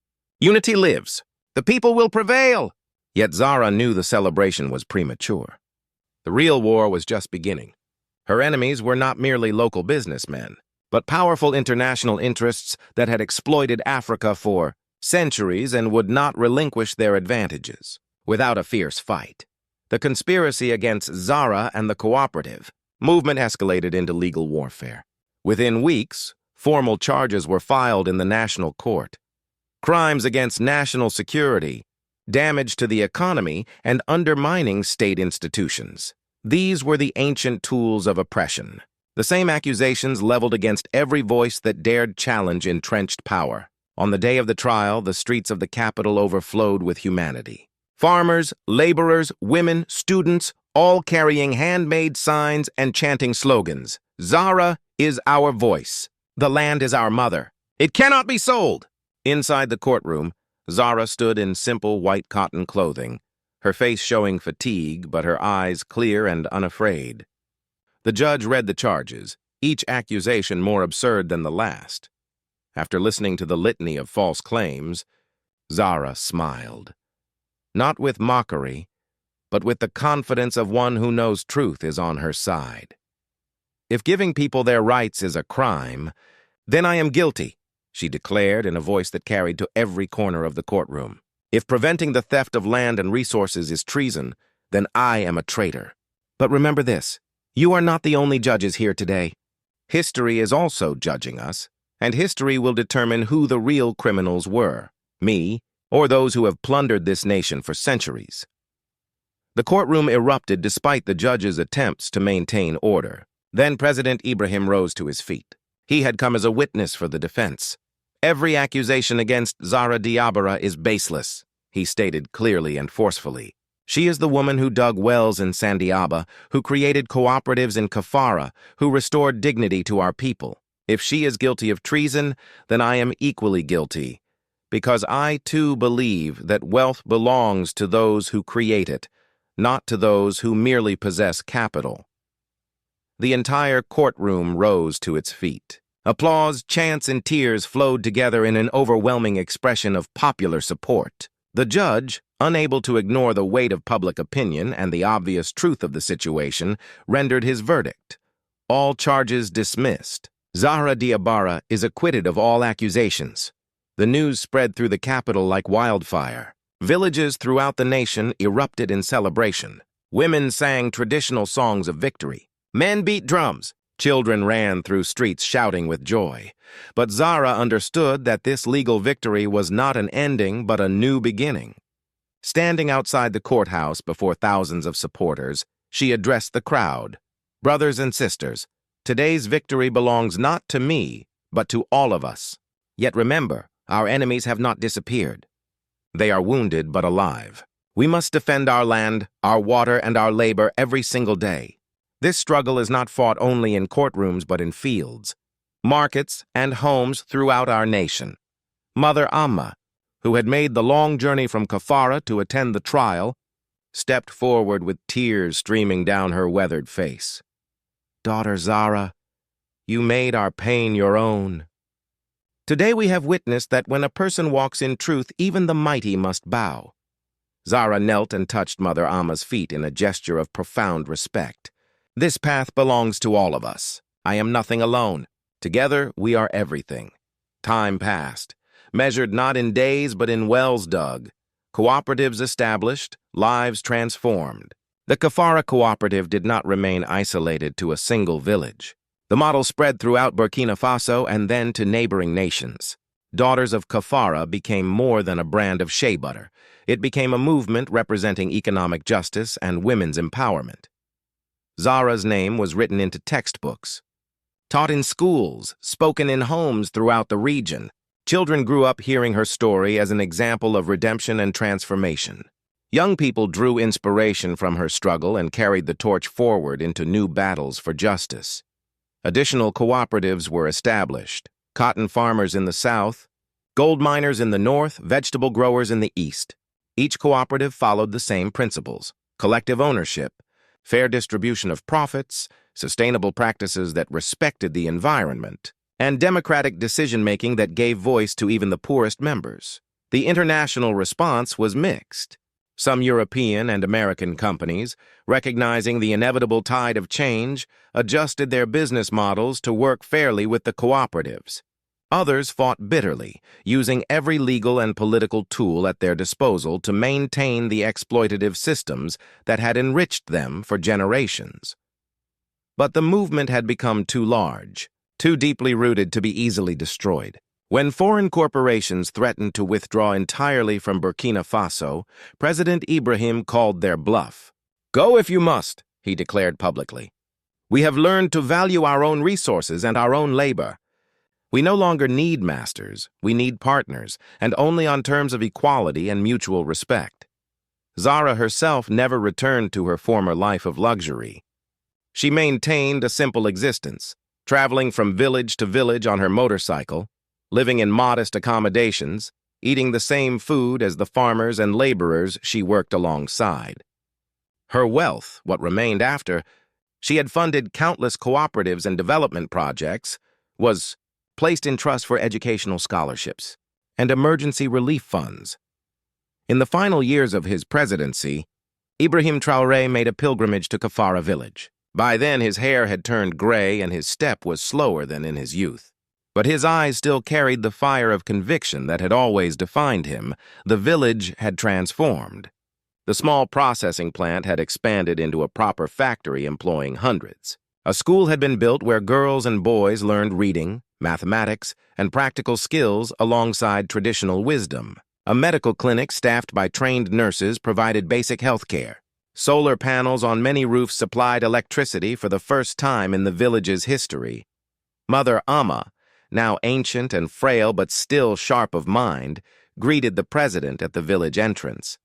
Unity lives! The people will prevail!" Yet Zara knew the celebration was premature. The real war was just beginning. Her enemies were not merely local businessmen, but powerful international interests that had exploited Africa for centuries and would not relinquish their advantages without a fierce fight. The conspiracy against Zara and the cooperative movement escalated into legal warfare. Within weeks, formal charges were filed in the national court. Crimes against national security, damage to the economy, and undermining state institutions. These were the ancient tools of oppression, the same accusations leveled against every voice that dared challenge entrenched power. On the day of the trial, the streets of the capital overflowed with humanity. Farmers, laborers, women, students, all carrying handmade signs and chanting slogans. Zara is our voice. The land is our mother. It cannot be sold. Inside the courtroom, Zara stood in simple white cotton clothing, her face showing fatigue, but her eyes clear and unafraid. The judge read the charges, each accusation more absurd than the last. After listening to the litany of false claims, Zara smiled. Not with mockery, but with the confidence of one who knows truth is on her side. If giving people their rights is a crime, then I am guilty, she declared in a voice that carried to every corner of the courtroom. If preventing the theft of land and resources is treason, then I am a traitor. But remember this, you are not the only judges here today. History is also judging us, and history will determine who the real criminals were, me, or those who have plundered this nation for centuries. The courtroom erupted despite the judge's attempts to maintain order. Then President Ibrahim rose to his feet. He had come as a witness for the defense. Every accusation against Zara Diabara is baseless, he stated clearly and forcefully. She is the woman who dug wells in Sandiaba, who created cooperatives in Kafara, who restored dignity to our people. If she is guilty of treason, then I am equally guilty, because I too believe that wealth belongs to those who create it, not to those who merely possess capital. The entire courtroom rose to its feet. Applause, chants, and tears flowed together in an overwhelming expression of popular support. The judge, unable to ignore the weight of public opinion and the obvious truth of the situation, rendered his verdict. All charges dismissed. Zara Diabara is acquitted of all accusations. The news spread through the capital like wildfire. Villages throughout the nation erupted in celebration. Women sang traditional songs of victory. Men beat drums. Children ran through streets shouting with joy. But Zara understood that this legal victory was not an ending but a new beginning. Standing outside the courthouse before thousands of supporters, she addressed the crowd. Brothers and sisters, today's victory belongs not to me, but to all of us. Yet remember, our enemies have not disappeared. They are wounded but alive. We must defend our land, our water, and our labor every single day. This struggle is not fought only in courtrooms but in fields, markets, and homes throughout our nation. Mother Amma, who had made the long journey from Kafara to attend the trial, stepped forward with tears streaming down her weathered face. Daughter Zara, you made our pain your own. Today we have witnessed that when a person walks in truth, even the mighty must bow. Zara knelt and touched Mother Amma's feet in a gesture of profound respect. This path belongs to all of us. I am nothing alone. Together, we are everything. Time passed. measured not in days but in wells dug. Cooperatives established, lives transformed. The Kafara cooperative did not remain isolated to a single village. The model spread throughout Burkina Faso and then to neighboring nations. Daughters of Kafara became more than a brand of shea butter. It became a movement representing economic justice and women's empowerment. Zahra's name was written into textbooks, taught in schools, spoken in homes throughout the region. Children grew up hearing her story as an example of redemption and transformation. Young people drew inspiration from her struggle and carried the torch forward into new battles for justice. Additional cooperatives were established: cotton farmers in the south, gold miners in the north, vegetable growers in the east. Each cooperative followed the same principles: collective ownership, fair distribution of profits, sustainable practices that respected the environment, and democratic decision-making that gave voice to even the poorest members. The international response was mixed. Some European and American companies, recognizing the inevitable tide of change, adjusted their business models to work fairly with the cooperatives. Others fought bitterly, using every legal and political tool at their disposal to maintain the exploitative systems that had enriched them for generations. But the movement had become too large, too deeply rooted to be easily destroyed. When foreign corporations threatened to withdraw entirely from Burkina Faso, President Ibrahim called their bluff. "Go if you must," he declared publicly. "We have learned to value our own resources and our own labor. We no longer need masters, we need partners, and only on terms of equality and mutual respect." Zahra herself never returned to her former life of luxury. She maintained a simple existence, traveling from village to village on her motorcycle, living in modest accommodations, eating the same food as the farmers and laborers she worked alongside. Her wealth, what remained after, she had funded countless cooperatives and development projects, was placed in trust for educational scholarships and emergency relief funds. In the final years of his presidency, Ibrahim Traoré made a pilgrimage to Kafara village. By then, his hair had turned gray and his step was slower than in his youth. But his eyes still carried the fire of conviction that had always defined him. The village had transformed. The small processing plant had expanded into a proper factory employing hundreds. A school had been built where girls and boys learned reading, mathematics, and practical skills alongside traditional wisdom. A medical clinic staffed by trained nurses provided basic health care. Solar panels on many roofs supplied electricity for the first time in the village's history. Mother Amma, now ancient and frail but still sharp of mind, greeted the president at the village entrance.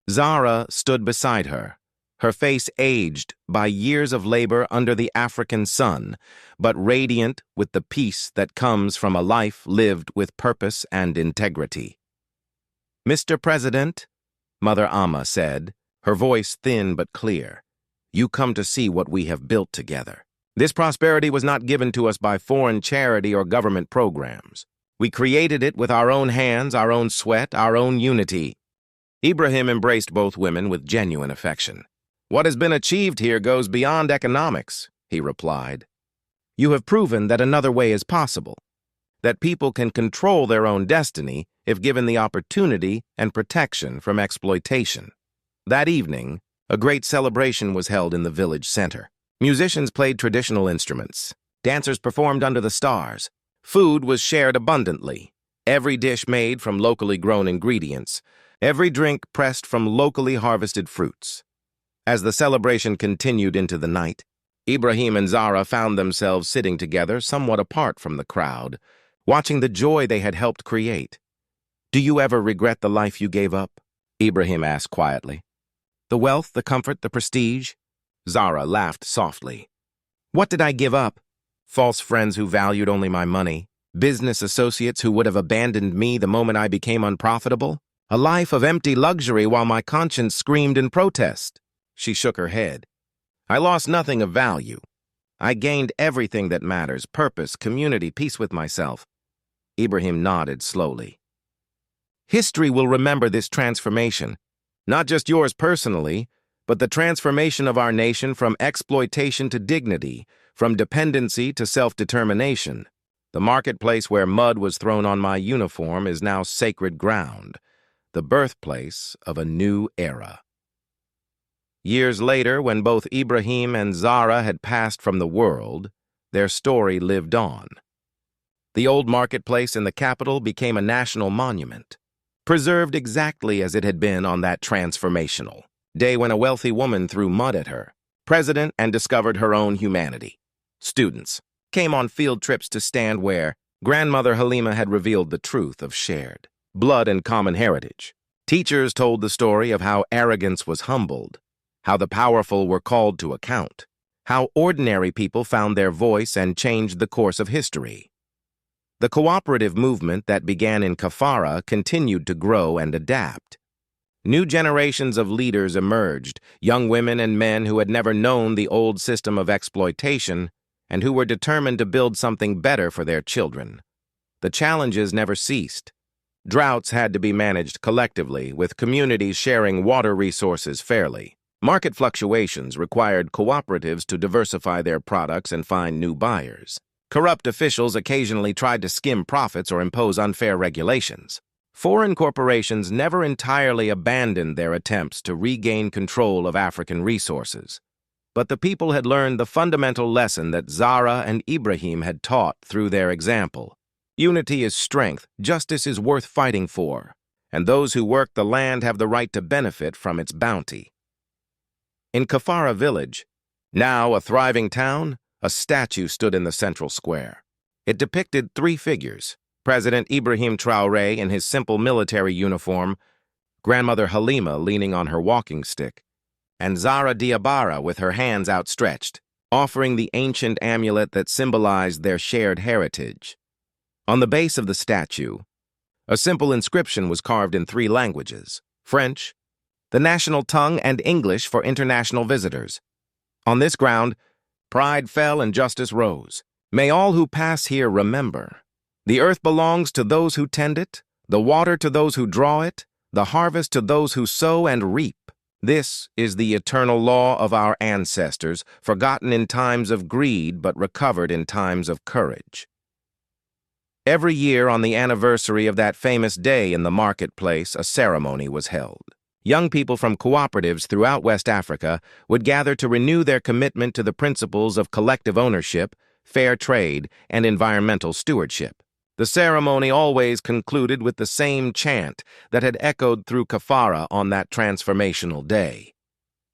Zahra stood beside her, her face aged by years of labor under the African sun, but radiant with the peace that comes from a life lived with purpose and integrity. "Mr. President," Mother Amma said, her voice thin but clear, "you come to see what we have built together. This prosperity was not given to us by foreign charity or government programs. We created it with our own hands, our own sweat, our own unity." Ibrahim embraced both women with genuine affection. "What has been achieved here goes beyond economics," he replied. "You have proven that another way is possible, that people can control their own destiny if given the opportunity and protection from exploitation." That evening, a great celebration was held in the village center. Musicians played traditional instruments. Dancers performed under the stars. Food was shared abundantly. Every dish made from locally grown ingredients. Every drink pressed from locally harvested fruits. As the celebration continued into the night, Ibrahim and Zahra found themselves sitting together somewhat apart from the crowd, watching the joy they had helped create. "Do you ever regret the life you gave up?" Ibrahim asked quietly. "The wealth, the comfort, the prestige?" Zahra laughed softly. "What did I give up? False friends who valued only my money, business associates who would have abandoned me the moment I became unprofitable, a life of empty luxury while my conscience screamed in protest." She shook her head. "I lost nothing of value. I gained everything that matters: purpose, community, peace with myself." Ibrahim nodded slowly. "History will remember this transformation, not just yours personally, but the transformation of our nation from exploitation to dignity, from dependency to self-determination. The marketplace where mud was thrown on my uniform is now sacred ground, the birthplace of a new era. Years later, when both Ibrahim and Zara had passed from the world, their story lived on. The old marketplace in the capital became a national monument, preserved exactly as it had been on that transformational day when a wealthy woman threw mud at her president and discovered her own humanity. Students came on field trips to stand where grandmother Halima had revealed the truth of shared blood and common heritage. Teachers told the story of how arrogance was humbled, how the powerful were called to account, how ordinary people found their voice and changed the course of history. The cooperative movement that began in Kafara continued to grow and adapt. New generations of leaders emerged, young women and men who had never known the old system of exploitation and who were determined to build something better for their children. The challenges never ceased. Droughts had to be managed collectively, with communities sharing water resources fairly. Market fluctuations required cooperatives to diversify their products and find new buyers. Corrupt officials occasionally tried to skim profits or impose unfair regulations. Foreign corporations never entirely abandoned their attempts to regain control of African resources. But the people had learned the fundamental lesson that Zara and Ibrahim had taught through their example. Unity is strength, justice is worth fighting for, and those who work the land have the right to benefit from its bounty. In Kafara village, now a thriving town, a statue stood in the central square. It depicted three figures: President Ibrahim Traoré in his simple military uniform, grandmother Halima leaning on her walking stick, and Zara Diabara with her hands outstretched, offering the ancient amulet that symbolized their shared heritage. On the base of the statue, a simple inscription was carved in three languages: French, the national tongue, and English for international visitors. On this ground, pride fell and justice rose. May all who pass here remember: the earth belongs to those who tend it, the water to those who draw it, the harvest to those who sow and reap. This is the eternal law of our ancestors, forgotten in times of greed but recovered in times of courage. Every year on the anniversary of that famous day in the marketplace, a ceremony was held. Young people from cooperatives throughout West Africa would gather to renew their commitment to the principles of collective ownership, fair trade, and environmental stewardship. The ceremony always concluded with the same chant that had echoed through Kafara on that transformational day: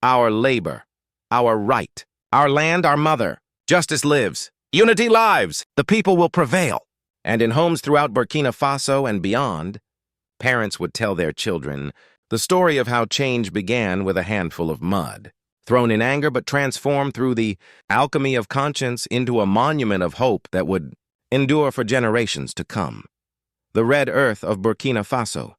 our labor, our right, our land, our mother. Justice lives. Unity lives. The people will prevail. And in homes throughout Burkina Faso and beyond, parents would tell their children the story of how change began with a handful of mud, thrown in anger but transformed through the alchemy of conscience into a monument of hope that would endure for generations to come. The red earth of Burkina Faso,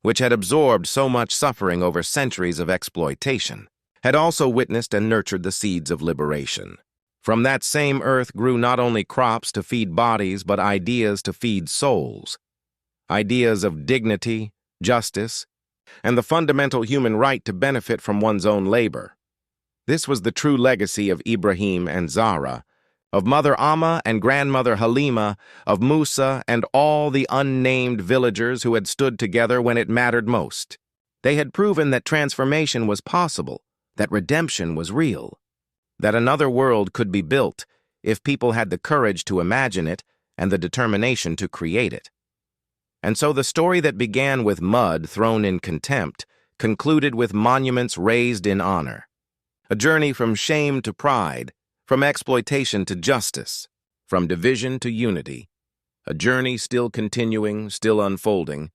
which had absorbed so much suffering over centuries of exploitation, had also witnessed and nurtured the seeds of liberation. From that same earth grew not only crops to feed bodies, but ideas to feed souls. Ideas of dignity, justice, and the fundamental human right to benefit from one's own labor. This was the true legacy of Ibrahim and Zara, of Mother Amma and Grandmother Halima, of Musa and all the unnamed villagers who had stood together when it mattered most. They had proven that transformation was possible, that redemption was real, that another world could be built if people had the courage to imagine it and the determination to create it. And so the story that began with mud thrown in contempt concluded with monuments raised in honor. A journey from shame to pride, from exploitation to justice, from division to unity. A journey still continuing, still unfolding,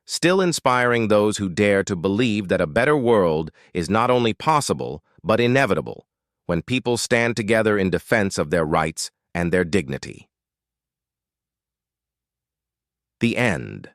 still inspiring those who dare to believe that a better world is not only possible, but inevitable, when people stand together in defense of their rights and their dignity. The end.